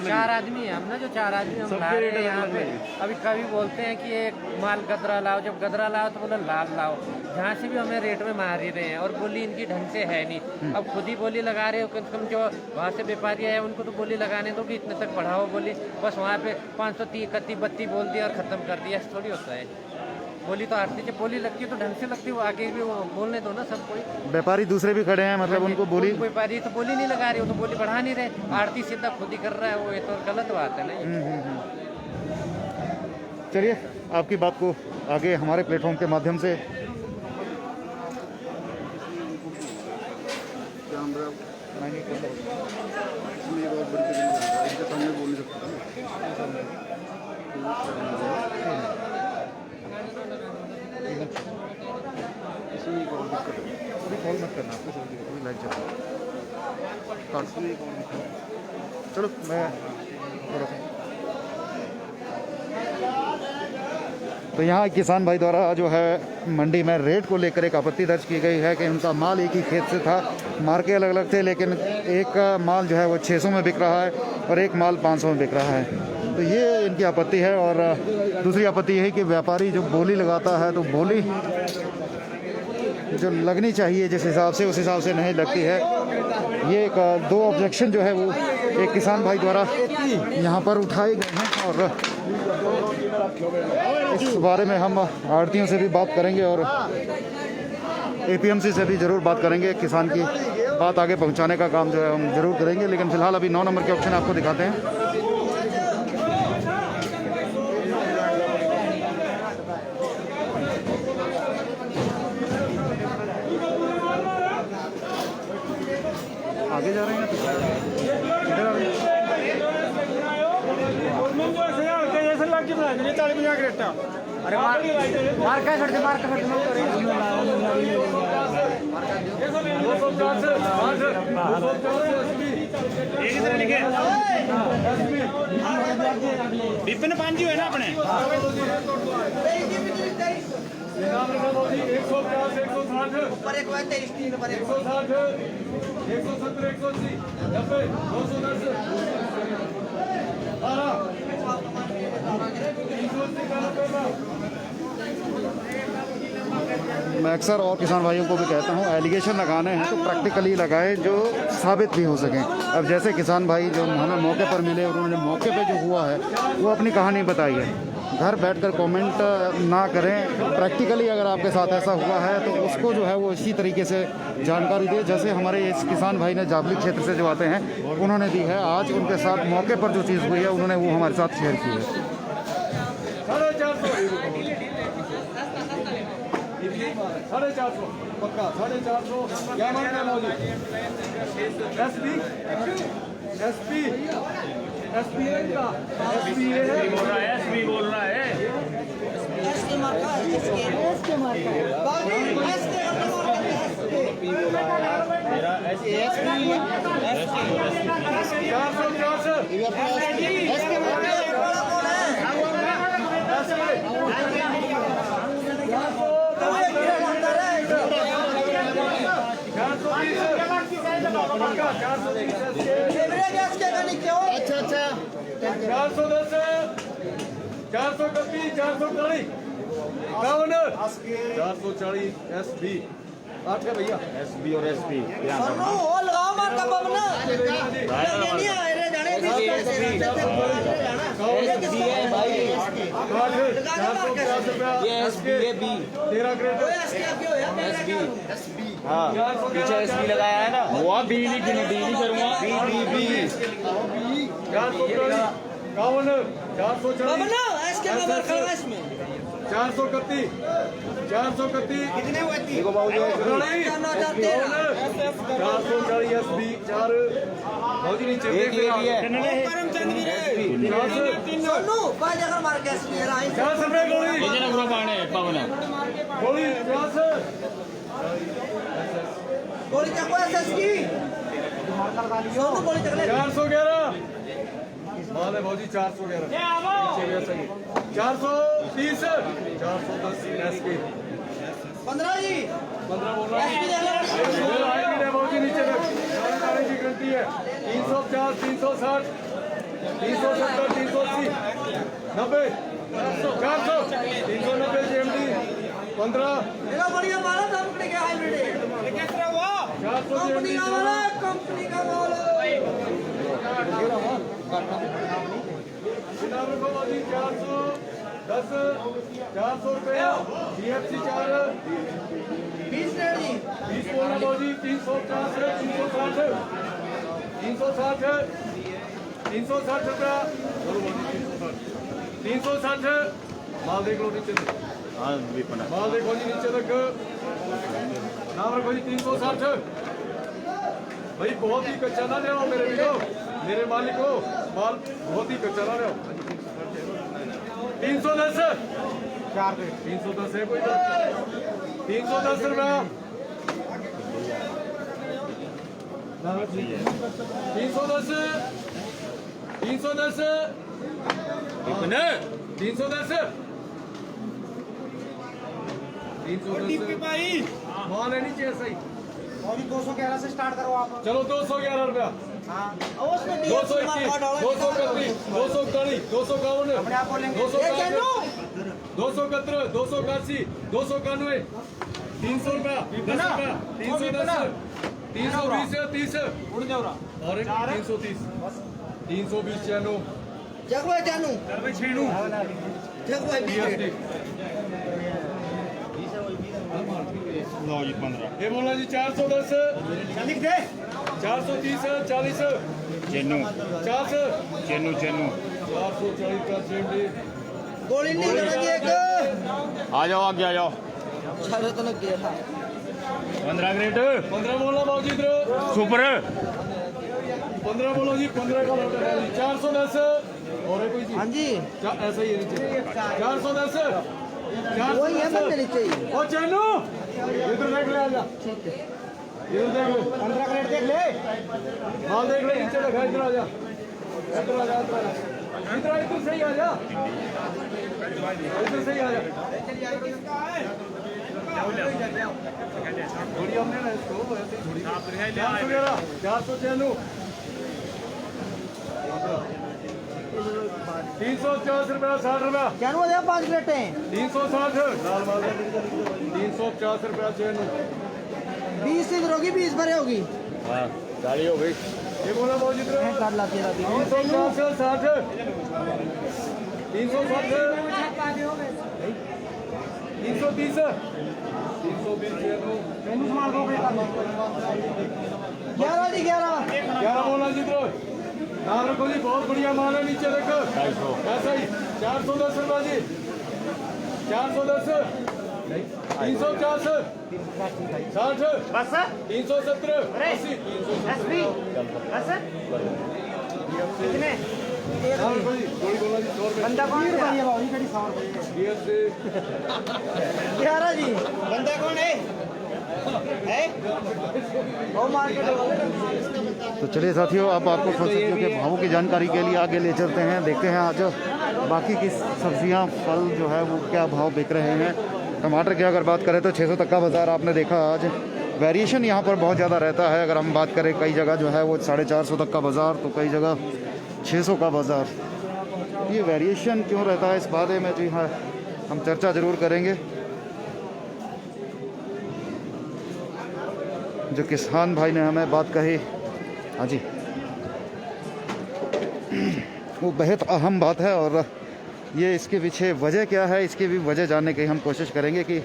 चार आदमी है हम ना, जो 4 आदमी हम ला रहे हैं यहाँ पे। अभी कभी बोलते हैं कि ये माल गदरा लाओ, जब गदरा लाओ तो बोला लाल लाओ। जहाँ से भी हमें रेट में मार ही रहे हैं, और बोली इनकी ढंग से है नहीं। अब खुद ही बोली लगा रहे हो, कम से कम जो वहाँ से व्यापारी आए उनको तो बोली लगाने दो कि इतने तक बढ़ाओ बोली। बस वहाँ पे 530, 31, 32 बोल दिया और ख़त्म कर दिया। ऐसा थोड़ी होता है। बोली तो आरती जब बोली लगती है तो ढंग से लगती है, वो आगे भी वो बोलने दो ना सब कोई। व्यापारी दूसरे भी खड़े हैं, मतलब उनको बोली? व्यापारी तो बोली नहीं लगा रहे, वो तो बोली बढ़ा नहीं रहे। आरती सीधा खुद ही कर रहा है, वो ये तो गलत बात है ना। चलिए, आपकी बात को आगे हमारे प्लेटफॉर्म के माध्यम से कॉल मत करना, चलो मैं तो यहाँ किसान भाई द्वारा जो है मंडी में रेट को लेकर एक आपत्ति दर्ज की गई है कि उनका माल एक ही खेत से था, मार्के अलग अलग थे, लेकिन एक माल जो है वो 600 में बिक रहा है और एक माल 500 में बिक रहा है। तो ये इनकी आपत्ति है। और दूसरी आपत्ति यही कि व्यापारी जो बोली लगाता है तो बोली जो लगनी चाहिए जिस हिसाब से, उस हिसाब से नहीं लगती है। ये एक 2 ऑब्जेक्शन जो है वो एक किसान भाई द्वारा यहाँ पर उठाए गए हैं, और इस बारे में हम आड़तियों से भी बात करेंगे और APMC से भी ज़रूर बात करेंगे। किसान की बात आगे पहुँचाने का काम जो है हम ज़रूर करेंगे। लेकिन फ़िलहाल अभी 9 नंबर के ऑप्शन आपको दिखाते हैं। आगे जा रहे हैं इधर आ रहे हैं। अरे मार का छोड़ दे, मार का छोड़ डिब्बे में 5 है ना अपने। 150, 160 ऊपर एक बार 23 ऊपर 160, 170, 180, 90, 210, मैं अक्सर और किसान भाइयों को भी कहता हूँ, एलिगेशन लगाने हैं तो प्रैक्टिकली लगाएं जो साबित भी हो सकें। अब जैसे किसान भाई जो हमें मौके पर मिले और उन्होंने मौके पे जो हुआ है वो अपनी कहानी बताई है। घर बैठकर कमेंट ना करें, प्रैक्टिकली अगर आपके साथ ऐसा हुआ है तो उसको जो है वो इसी तरीके से जानकारी दे जैसे हमारे इस किसान भाई ने जाबली क्षेत्र से जो आते हैं उन्होंने दी है। आज उनके साथ मौके पर जो चीज़ हुई है उन्होंने वो हमारे साथ शेयर की है। 450 पक्का 450 क्या मांग रहे मौजूद एसपी है इनका, एसपी बोल रहा है मेरा अच्छा अच्छा 410 431 440 440 SB 8 है भैया SB और SP सोनू वो लगाओ मार का बमना नहीं आ रहे जाने भी है भाई ये SB है B 13 ग्रेड SB हाँ पीछे SP लगाया है ना वो B नहीं करूँगा B 440 बमना इसके बगल खड़ा इसमें 431 कितने हुए थी 440 SB 4 बहुत ही नीचे एक ये भी है करमचंद भी रे सोनू भाई जगह मार के इसमें आई 4 रुपए गोली पूरा पाने पवन गोली 4 गोली चको एसएस की सोनू गोली चकले 411 माल है भाजी 411 नीचे भी ऐसा ही 430 410 SB 15 जी 15 बोल रहा एसपी देख ले भाजी नीचे तक जानकारी की गिनती है 350 360 370 380 90 400 390 GMT 15 देखो बढ़िया मारा कंपनी के हाइब्रिड ये कैसा हुआ 400 कंपनी का मारा कंपनी का माल जनाब को भाजी 410 400 रुपये DFC 4 20 रेट जी 20 बोलना भाजी 350 360 360 रुपया 360 माल देख लो नीचे तक हाँ विपना माल देखो जी नीचे तक नाम रखो जी 360 भाई बहुत ही कच्चा ना ले मेरे वीरो मेरे मालिक को माल बहुत ही कच्चा ना ले 310 310 है कोई 310 रुपया 310 310 माल है नीचे ऐसा ही 211 से स्टार्ट करो आप चलो 211 रुपया हाँ उसमें 221 231 240 251 अपने आप बोलेंगे 271 281 291 300 रुपया 10 रुपया 310 320 से 30 और एक 330 320 चैनो जगवा जानू छीनू जगवा GST लो जी 15 ये बोला जी 410 लिख दे 430 40 चेन्नू 400 चेन्नू 440 का GMT गोली नहीं चला जी एक आ जाओ आगे आ जाओ छाले तो लग गया था 15 ग्रेड 15 बोला बाबूजी इधर सुपर 15 बोलो जी 15 का लौटा है जी 410 और है कोई जी हाँ जी ऐसा ही है नीचे 410 वही है बंदे नीचे ही ओ चैनू इधर देख ले आजा इधर देख ले 15 ग्रेड देख ले माल देख ले नीचे दिखा इधर आजा इधर आजा इधर सही आजा इधर सही आजा थोड़ी हमने ना इसको ऐसे थोड़ी 400 चैनू 350 रुपया 60 रुपया क्या हुआ 5 ग्रेड 360 लाल माल 350 रुपया चैनू 20 इधर होगी 20 भरे होगी हाँ गाड़ी हो गई ये बोला बहुत जितना कर ला तेरा भी 350 60 360 330 320 चैनू मार दो 11 जी 11 क्या बोला जित्रो नाम रखो जी बहुत बढ़िया माल है नीचे देखो ऐसा ही 410 रुपया जी 410 350 60 बस 370 80 कितने नाम रखो जी थोड़ी बोला जी 100 रुपये बंदा कौन है भाई कड़ी 100 रुपए 11 11 जी बंदा कौन है तो चलिए साथियों, अब आपको फल सब्जियों के भावों की जानकारी के लिए आगे ले चलते हैं, देखते हैं आज बाकी की सब्जियां, फल जो है वो क्या भाव बिक रहे हैं। टमाटर की अगर बात करें तो 600 तक का बाज़ार आपने देखा। आज वेरिएशन यहाँ पर बहुत ज़्यादा रहता है। अगर हम बात करें, कई जगह जो है वो 450 तक का बाज़ार, तो कई जगह 600 का बाज़ार। ये वेरिएशन क्यों रहता है, इस बारे में जी हाँ हम चर्चा ज़रूर करेंगे। जो किसान भाई ने हमें बात कही, हाँ जी, वो बेहद अहम बात है, और ये इसके पीछे वजह क्या है, इसकी भी वजह जानने की हम कोशिश करेंगे कि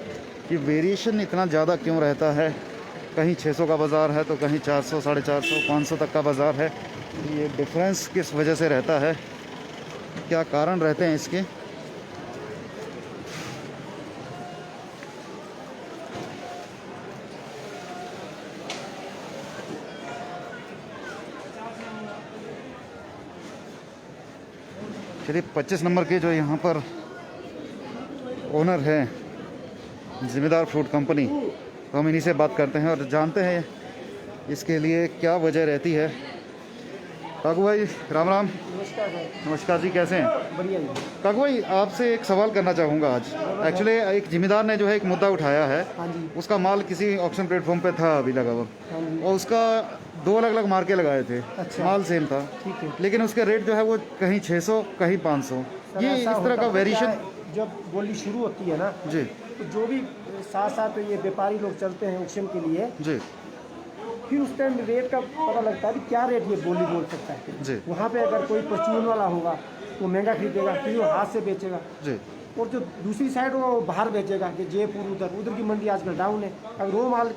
वेरिएशन इतना ज़्यादा क्यों रहता है। कहीं 600 का बाज़ार है तो कहीं 400, 450, 500 तक का बाज़ार है। ये डिफरेंस किस वजह से रहता है, क्या कारण रहते हैं इसके। चलिए 25 नंबर के जो यहाँ पर ओनर हैं, जिम्मेदार फ्रूट कंपनी, तो हम इन्हीं से बात करते हैं और जानते हैं इसके लिए क्या वजह रहती है। काकू भाई राम राम। नमस्कार जी, कैसे हैं? बढ़िया जी। काकू भाई, आपसे एक सवाल करना चाहूँगा आज। एक्चुअली एक जिम्मेदार ने जो है एक मुद्दा उठाया है, उसका माल किसी ऑक्शन प्लेटफॉर्म पे था अभी लगा हुआ, और उसका 2 अलग अलग मार्के लगाए थे। अच्छा। माल सेम था, ठीक है। लेकिन उसके रेट जो है वो कहीं 600 कहीं 500, ये इस तरह का वेरिएशन। जब बोली शुरू होती है ना जी तो जो भी साथ साथ ये व्यापारी लोग चलते हैं ऑक्शन के लिए, जी फिर उस टाइम रेट का पता लगता है कि क्या रेट ये बोली बोल सकता है। जी वहाँ पे अगर कोई परचून वाला होगा वो महंगा खरीदेगा, फिर वो हाथ से बेचेगा, जी और जो दूसरी साइड वो बाहर बेचेगा कि जयपुर उधर की मंडी आजकल डाउन है। अगर वो माल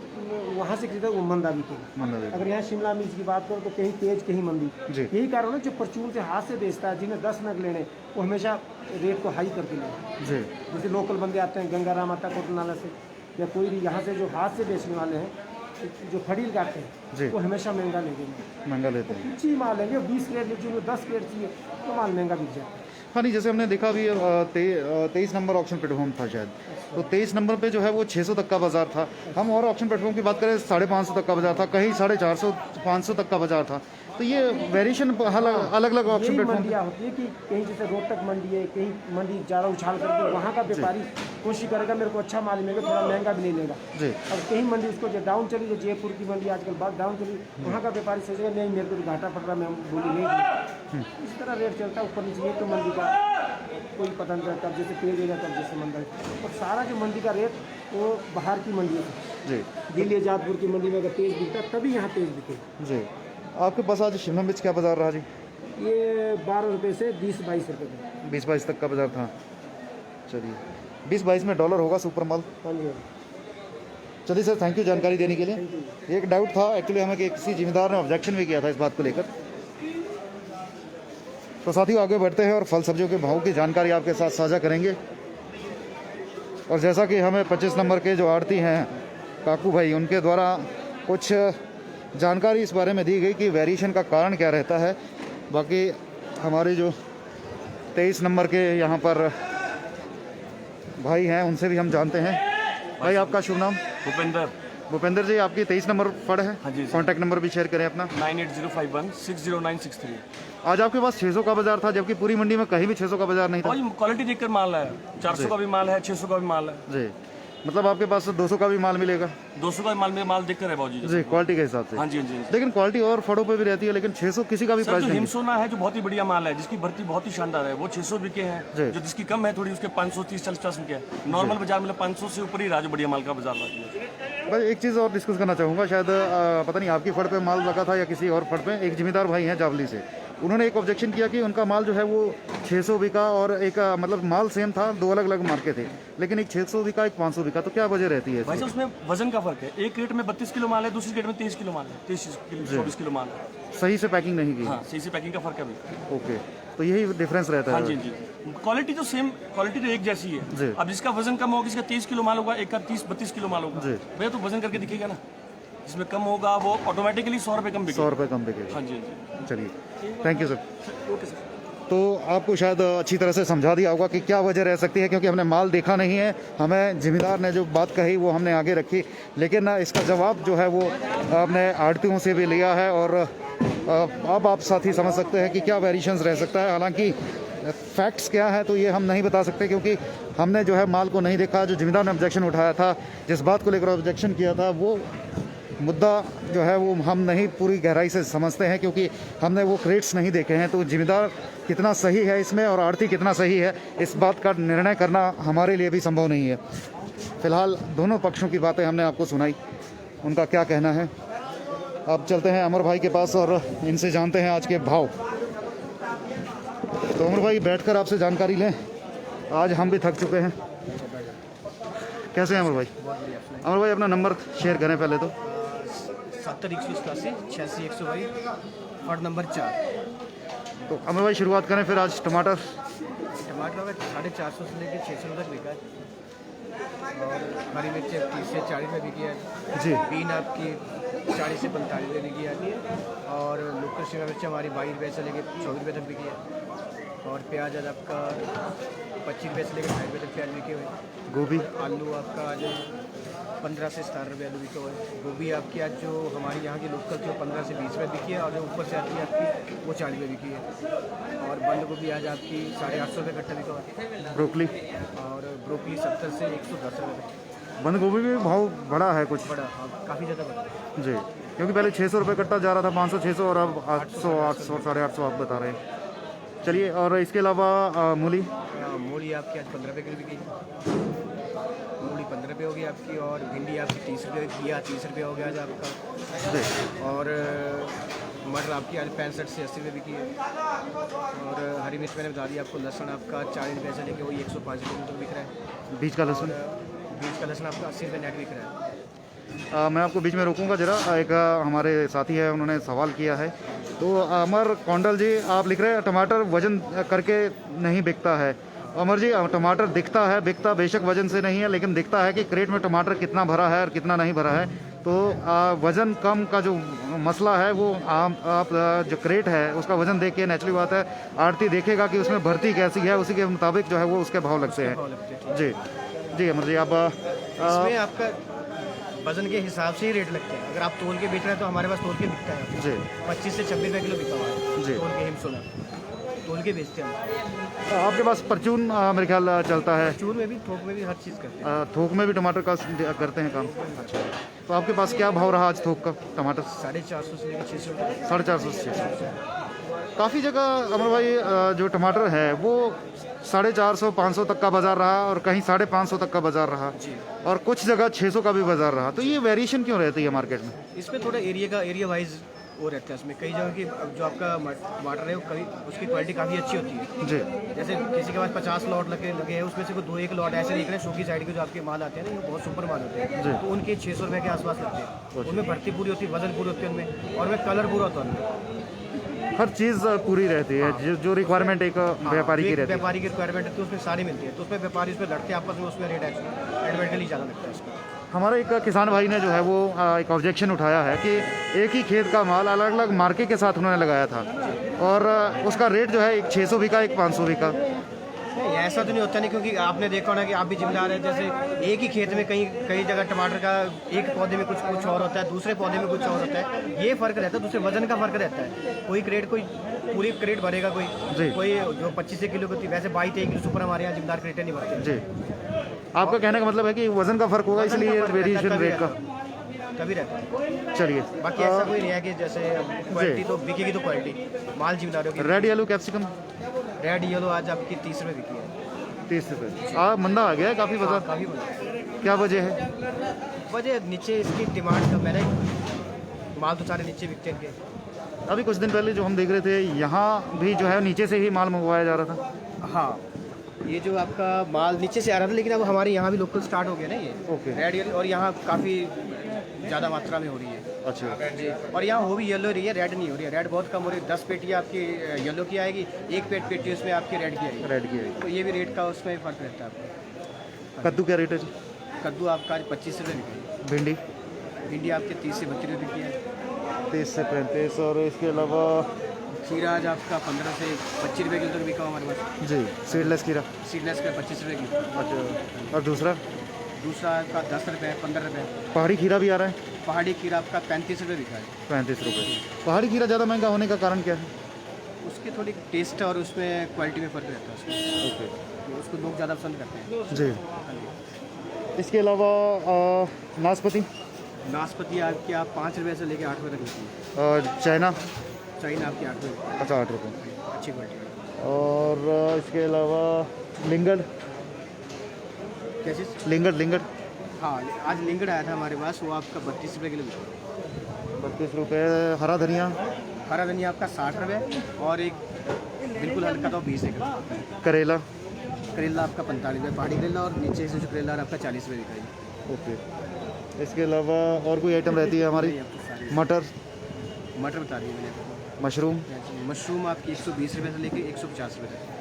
वहाँ से खरीदा वो मंदा बिकेगा। मंदा बिकेगा। अगर यहाँ शिमला मिर्च की बात करो तो कहीं तेज कहीं मंदी। जी। यही कारण है जो परचून से हाथ से बेचता है, जिन्हें 10 नग लेने, वो हमेशा रेट को हाई करके लेगा। जी जैसे लोकल बंदे आते हैं गंगाराम आता कोटल नाला से, या कोई भी यहाँ से जो हाथ से बेचने वाले हैं, जो खड़ी लगाते जी। हैं, वो हमेशा महंगा लेंगे। महंगा लेते हैं। कुछ ही माल लेंगे, 20 प्लेट लीजिए, 10 प्लेट चाहिए तो माल महंगा बिक जाता है। हाँ नहीं, जैसे हमने देखा अभी 23 नंबर ऑक्शन प्लेटफॉर्म था शायद, तो 23 नंबर पे जो है वो 600 तक का बाज़ार था। हम और ऑक्शन प्लेटफॉर्म की बात करें 550 तक का बाज़ार था, कहीं 450, 500 तक का बाज़ार था। तो ये वेरिएशन अलग अलग ऑक्शन यही प्लेटफॉर्म। मंडियाँ होती है कि कहीं जैसे रोहतक मंडी है, कहीं मंडी ज़्यादा उछाल करके वहाँ का व्यापारी कोशिश करेगा मेरे को अच्छा माल मिलेगा, थोड़ा महंगा भी नहीं लेगा। जी और कहीं मंडी उसको जो डाउन चली, जो जयपुर की मंडी आजकल बात डाउन चली, वहाँ का व्यापारी सोचेगा नहीं मेरे को तो घाटा पड़ रहा, मैं बोली नहीं दूँ। इस तरह रेट चलता है ऊपर नीचे। ये तो मंडी का कोई पता नहीं चलता, जैसे तेज होगा तब जैसे मंदा है। और सारा जो मंडी का रेट वो बाहर की मंडी है। जी दिल्ली जादपुर की मंडी में अगर तेज बिकता है तभी यहाँ तेज बिके। जी आपके पास आज शिमला मिर्च क्या बाज़ार रहा जी? ये 12 रुपये से 20-22 रुपये का। 20-22 तक का बाज़ार था। चलिए 20-22 में डॉलर होगा सुपर माल। हाँ जी। चलिए सर, थैंक यू जानकारी देने के लिए। एक डाउट था एक्चुअली हमें कि किसी जिम्मेदार ने ऑब्जेक्शन भी किया था इस बात को लेकर। तो साथियों आगे बढ़ते हैं और फल सब्जियों के भाव की जानकारी आपके साथ साझा करेंगे। और जैसा कि हमें 25 नंबर के जो आड़ती हैं काकू भाई, उनके द्वारा कुछ जानकारी इस बारे में दी गई कि वेरिएशन का कारण क्या रहता है। बाकी हमारे जो 23 नंबर के यहाँ पर भाई हैं उनसे भी हम जानते हैं। भाई आपका शुभ नाम? भूपेंद्र। भूपेंद्र जी, आपकी 23 नंबर फड़ है? हाँ जी। कॉन्टैक्ट नंबर भी शेयर करें अपना। 9805160963। आज आपके पास 600 का बाजार था, जबकि पूरी मंडी में कहीं भी 600 का बाजार नहीं था। और ये क्वालिटी देखकर माल है, 400 का भी माल है, 600 का भी माल है। जी, मतलब आपके पास 200 का भी माल मिलेगा? 200 का माल देखकर है बाबूजी। जी, क्वालिटी के हिसाब से। हाँ जी हाँ जी। लेकिन क्वालिटी और फड़ों पे भी रहती है, लेकिन 600 किसी का भी सर प्राइस जो नहीं। हिमसोना है जो बहुत ही बढ़िया माल है, जिसकी भर्ती बहुत ही शानदार है, वो 600 बिके हैं। जो जिसकी कम है थोड़ी, उसके 530-40 बिके हैं। नॉर्मल बाजार में 500 से ऊपर ही राजू बढ़िया माल का बाजार लगा है। बस एक चीज़ और डिस्कस करना चाहूँगा, शायद पता नहीं आपकी फड़ पे माल लगा था या किसी और फड़ पे। एक जिम्मेदार भाई हैं जावली से, उन्होंने एक ऑब्जेक्शन किया कि उनका माल जो है वो 600 बिका, और एक मतलब माल सेम था, 2 अलग अलग मार्के थे, लेकिन एक 600 बिका एक 500 बिका। तो क्या वजह रहती है? भाई साहब उसमें वजन का फर्क है। एक रेट में 32 किलो माल है, दूसरी रेट में 23 किलो माल है, 24 किलो माल है। सही से पैकिंग नहीं की। हाँ, सही से पैकिंग का फर्क है अभी। ओके, तो यही डिफरेंस रहता है। हाँ जी जी। क्वालिटी तो सेम, क्वालिटी तो एक जैसी जी। है। अब जिसका वजन कम होगा, किसका 23 किलो माल होगा, एक का 30-32 किलो माल होगा। जी। भैया तो वजन करके दिखेगा ना, जिसमें कम होगा वो ऑटोमेटिकली 100 रुपये कम बिकेगा। 100 रुपये कम बिकेगा। हाँ जी हाँ जी। चलिए, thank you sir. Okay sir. तो आपको शायद अच्छी तरह से समझा दिया होगा कि क्या वजह रह सकती है, क्योंकि हमने माल देखा नहीं है। हमें ज़िम्मेदार ने जो बात कही वो हमने आगे रखी, लेकिन इसका जवाब जो है वो आपने आड़तियों से भी लिया है। और अब आप साथी समझ सकते हैं कि क्या वेरिएशंस रह सकता है। हालांकि फैक्ट्स क्या है तो ये हम नहीं बता सकते, क्योंकि हमने जो है माल को नहीं देखा। जो ज़िम्मेदार ने ऑब्जेक्शन उठाया था, जिस बात को लेकर ऑब्जेक्शन किया था, वो मुद्दा जो है वो हम नहीं पूरी गहराई से समझते हैं, क्योंकि हमने वो क्रेट्स नहीं देखे हैं। तो ज़िम्मेदार कितना सही है इसमें और आड़ती कितना सही है, इस बात का निर्णय करना हमारे लिए भी संभव नहीं है। फ़िलहाल दोनों पक्षों की बातें हमने आपको सुनाई, उनका क्या कहना है। अब चलते हैं अमर भाई के पास और इनसे जानते हैं आज के भाव। तो अमर भाई बैठकर आपसे जानकारी लें, आज हम भी थक चुके हैं। कैसे हैं अमर भाई? अमर भाई अपना नंबर शेयर करें पहले तो। 70-188-86-122 वार्ड नंबर 4। तो अमर भाई शुरुआत करें फिर। आज टमाटर टमाटर का 450 से लेकर 600 तक बिका है, और हरी मिर्च 30 से 40 में बिकी है जी। बीन आपकी 40 से 45 में बिकी है, और लोकल शिमला मिर्च हमारी 22 रुपये से लेकर 24 रुपये तक बिकी है, और प्याज आज आपका 25 रुपये से लेकर 60 रुपये तक प्याज बिके हुए। गोभी आलू आपका आज 15 से 17 रुपये आलू बिका हुआ है। गोभी आपकी आज जो हमारी यहाँ की लोकल थी 15 से 20 रुपये बिकी है, और जो ऊपर से आती है आपकी वो 40 रुपये बिकी है। और बंद गोभी आज आपकी 850 रुपये कट्टा बिका हुआ है। ब्रोकली और ब्रोकली 70 से 110 रुपये बंद गोभी भी भाव बढ़ा है कुछ बड़ा, काफ़ी ज़्यादा बड़ा जी, क्योंकि पहले 600 रुपये कट्टा जा रहा था, 500-600, और अब 800, 800, 850 आप बता रहे हैं। चलिए, और इसके अलावा मूली मूली आपकी आज 15 रुपये किलो बिकी, मूली 15 रुपये होगी आपकी, और भिंडी आपकी 30 रुपये किया, 30 रुपये हो गया आज आपका जी। और मटर आपकी आज 65 से 80 रुपये बिकी है, और हरी मिर्च मैंने बता दी आपको। लहसुन आपका 40 रुपये से लेके वही 105 रुपये तक बिक रहा है। बीज का लहसुन, बीज का लहसुन आपका 80 रुपये नेट बिक रहा है। मैं आपको बीच में रोकूंगा जरा। एक हमारे साथी है, उन्होंने सवाल किया है। तो अमर कौंडल जी, आप लिख रहे हैं टमाटर वजन करके नहीं बिकता है। अमर जी, टमाटर दिखता है, बिकता बेशक वजन से नहीं है, लेकिन दिखता है कि क्रेट में टमाटर कितना भरा है और कितना नहीं भरा है। तो वज़न कम का जो मसला है वो आप जो क्रेट है उसका वज़न देख के, नेचुरली बात है, आड़ती देखेगा कि उसमें भर्ती कैसी है, उसी के मुताबिक जो है वो उसके भाव लगते हैं। जी जी अमर जी, आप इसमें आपका वजन के हिसाब से ही रेट लगते हैं। अगर आप तोल के बेच रहे हैं तो हमारे पास तोल के बिकता है जी 25 से 26 रुपये किलो बिका हुआ है जी। तोल के हिमसोना तोल के बेचते हैं हम। आपके पास परचून मेरे ख्याल चलता है। चूर में भी, थोक में भी, हर चीज़ करते हैं। थोक में भी टमाटर का करते हैं काम। तो आपके पास क्या भाव रहा आज थोक का टमाटर? 450 से लेकर 600 रुपये। 450 से 600। काफ़ी जगह अमर भाई जो टमाटर है वो 450, 500 तक का बाज़ार रहा, और कहीं 550 तक का बाज़ार रहा, और कुछ जगह 600 का भी बाज़ार रहा। तो ये वेरिएशन क्यों रहती है मार्केट में? इसमें थोड़ा एरिया वाइज वो रहता है। इसमें कई जगह की जो आपका टमाटर है वो कभी उसकी क्वालिटी काफ़ी अच्छी होती है। जी। जैसे किसी के पास 50 लॉट लगे हैं, उसमें से कोई 2-1 लॉट ऐसे निकले शो की साइड के जो आपके माल आते हैं ना, ये बहुत सुपर माल होते हैं, तो उनके 600 रुपये के आसपास लगते हैं। उनमें भर्ती पूरी होती है, वजन पूरी होती है उनमें, और उनमें कलर पूरा होता है उनमें। हर चीज़ पूरी रहती है, जो रिक्वायरमेंट एक व्यापारी की रहती है। व्यापारी की रिक्वायरमेंट है तो उसमें सारी मिलती है, तो उसमें व्यापारी उसमें लड़ते हैं आपस में, उसमें रेट एडवर्टली ज़्यादा लगता है उसका। हमारे एक किसान भाई ने जो है वो एक ऑब्जेक्शन उठाया है कि एक ही खेत का माल अलग अलग मार्के के साथ उन्होंने लगाया था, और उसका रेट जो है एक 600 भी का, एक 500 भी का। नहीं, ऐसा तो नहीं होता नहीं, क्योंकि आपने देखा होना कि आप भी जिम्मेदार है। जैसे एक ही खेत में कई जगह टमाटर का एक पौधे में कुछ और होता है, दूसरे पौधे में कुछ और होता है, ये फ़र्क रहता है। दूसरे वजन का फ़र्क रहता है। कोई पूरी क्रेट भरेगा, कोई जो 25 किलो की होती है, वैसे 22-23 किलो सुपर हमारे यहाँ जिम्मेदार क्रेटें नहीं भरते। जी, आपका कहने का मतलब है कि वजन का फ़र्क होगा, इसलिए वेरिएशन रेट का कभी रहता है। चलिए, बाकी ऐसा कोई नहीं है कि जैसे क्वालिटी तो बिकेगी तो क्वालिटी माल जिम्मेदार होगी। Red yellow capsicum, red yellow आज आपकी 30 रुपये बिकी है। 30 रुपये। मंदा आ गया है काफ़ी बाजार। काफ़ी बड़ा। क्या वजह है? वजह नीचे इसकी डिमांड कम है ना, माल तो सारे नीचे बिकते हैं। अभी कुछ दिन पहले जो हम देख रहे थे, यहाँ भी जो है नीचे से ही माल मंगवाया जा रहा था। हाँ, ये जो आपका माल नीचे से आ रहा था, लेकिन अब हमारे यहाँ भी लोकल स्टार्ट हो गया ना ये। ओके। रेड येलो, और यहाँ काफ़ी ज़्यादा मात्रा में हो रही है। अच्छा जी, और यहाँ हो भी येलो रही है, रेड नहीं हो रही है। रेड बहुत कम हो रही है। 10 पेटियाँ आपकी येलो की आएगी, एक पेटी उसमें आपकी रेड की आएगी। रेड की है। तो ये भी रेट का उसमें फ़र्क रहता है आपको। कद्दू क्या रेट है जी? कद्दू आपका आज 25 रुपये बिकी। भिंडी भिंडी आपके 30 से 32 रुपये की है। 30 से 35। और इसके अलावा खीरा आज आपका 15 से 25 रुपये किलो तक बिका हमारे पास। जी, सीडलेस खीरा। सीडलेस का 25 रुपये किलो। अच्छा, और दूसरा दूसरा आपका 10 रुपये 15 रुपये। पहाड़ी खीरा भी आ रहा है? पहाड़ी खीरा आपका 35 रुपये बिका है। 35 रुपये। पहाड़ी खीरा ज़्यादा महंगा होने का कारण क्या है? उसकी थोड़ी टेस्ट और उसमें क्वालिटी में फ़र्क रहता है उसमें। ओके उसको लोग ज़्यादा पसंद करते हैं। जी। इसके अलावा नाशपाती, नाशपाती आपकी आप 5 रुपये से लेके 8 रुपये तक मिलती है। चाइना, चाइना आपकी 8 रुपये। अच्छा 8 रुपये। अच्छी क्वालिटी है। और इसके अलावा लिंगड़, क्या चीज़? लिंगड़ हाँ, आज लिंगड़ आया था हमारे पास, वो आपका 32 रुपये किलो बिका। 32 रुपये। हरा धनिया, हरा धनिया आपका 60 रुपये और एक बिल्कुल हल्का तो 20 रुपये। करेला, करेला आपका 45 रुपये पहाड़ी करेला, और नीचे से जो करेला आपका 40 रुपये बिका है। ओके। इसके अलावा और कोई आइटम रहती है हमारी? मटर, मटर बता दिए मैंने। मशरूम। मशरूम आपकी 120 रुपये से लेके 150 रुपये तक।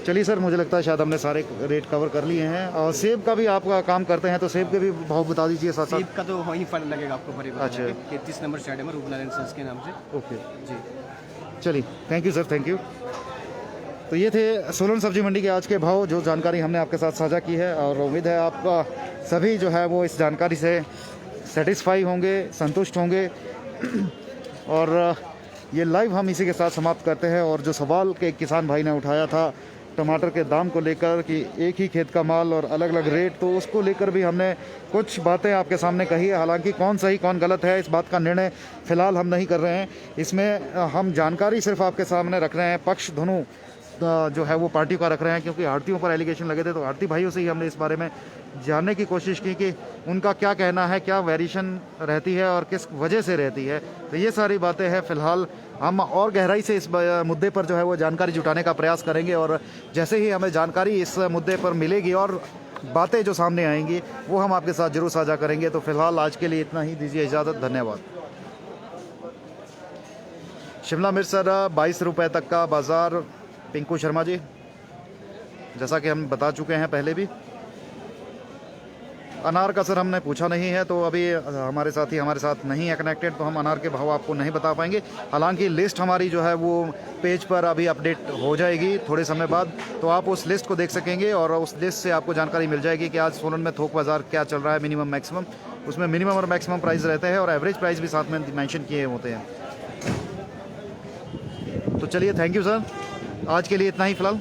चलिए सर, मुझे लगता है शायद हमने सारे रेट कवर कर लिए हैं। और सेब का भी आप काम करते हैं, तो सेब के भी भाव बता दीजिए साथ साथ। सेब का तो वहीं फल लगेगा आपको परिवार। अच्छा। 33 नंबर साइड में रूपनारायण सन्स के नाम से। ओके, जी चलिए, thank you sir, thank you. तो ये थे सोलन सब्जी मंडी के आज के भाव, जो जानकारी हमने आपके साथ साझा की है, और उम्मीद है आपका सभी जो है वो इस जानकारी से सेटिस्फाई होंगे, संतुष्ट होंगे। और ये लाइव हम इसी के साथ समाप्त करते हैं। और जो सवाल के किसान भाई ने उठाया था टमाटर के दाम को लेकर कि एक ही खेत का माल और अलग अलग रेट, तो उसको लेकर भी हमने कुछ बातें आपके सामने कही है। हालांकि कौन सही कौन गलत है, इस बात का निर्णय फ़िलहाल हम नहीं कर रहे हैं। इसमें हम जानकारी सिर्फ आपके सामने रख रहे हैं। पक्ष दोनों जो है वो पार्टी का रख रहे हैं, क्योंकि आढ़तियों पर एलिगेशन लगे थे, तो आढ़ती भाइयों से ही हमने इस बारे में जानने की कोशिश की कि उनका क्या कहना है, क्या वेरिएशन रहती है और किस वजह से रहती है। तो ये सारी बातें हैं। फ़िलहाल हम और गहराई से इस मुद्दे पर जो है वो जानकारी जुटाने का प्रयास करेंगे, और जैसे ही हमें जानकारी इस मुद्दे पर मिलेगी और बातें जो सामने आएंगी वो हम आपके साथ ज़रूर साझा करेंगे। तो फ़िलहाल आज के लिए इतना ही, दीजिए इजाज़त, धन्यवाद। शिमला मिर्च सर 22 रुपये तक का बाज़ार। पिंकू शर्मा जी, जैसा कि हम बता चुके हैं पहले भी। अनार का सर हमने पूछा नहीं है, तो अभी हमारे साथी हमारे साथ नहीं है कनेक्टेड, तो हम अनार के भाव आपको नहीं बता पाएंगे। हालांकि लिस्ट हमारी जो है वो पेज पर अभी अपडेट हो जाएगी थोड़े समय बाद, तो आप उस लिस्ट को देख सकेंगे और उस लिस्ट से आपको जानकारी मिल जाएगी कि आज सोलन में थोक बाज़ार क्या चल रहा है, मिनिमम मैक्सिमम। उसमें मिनिमम और मैक्सिमम प्राइस रहते हैं और एवरेज प्राइस भी साथ में मेंशन किए होते हैं। तो चलिए, थैंक यू सर, आज के लिए इतना ही फ़िलहाल।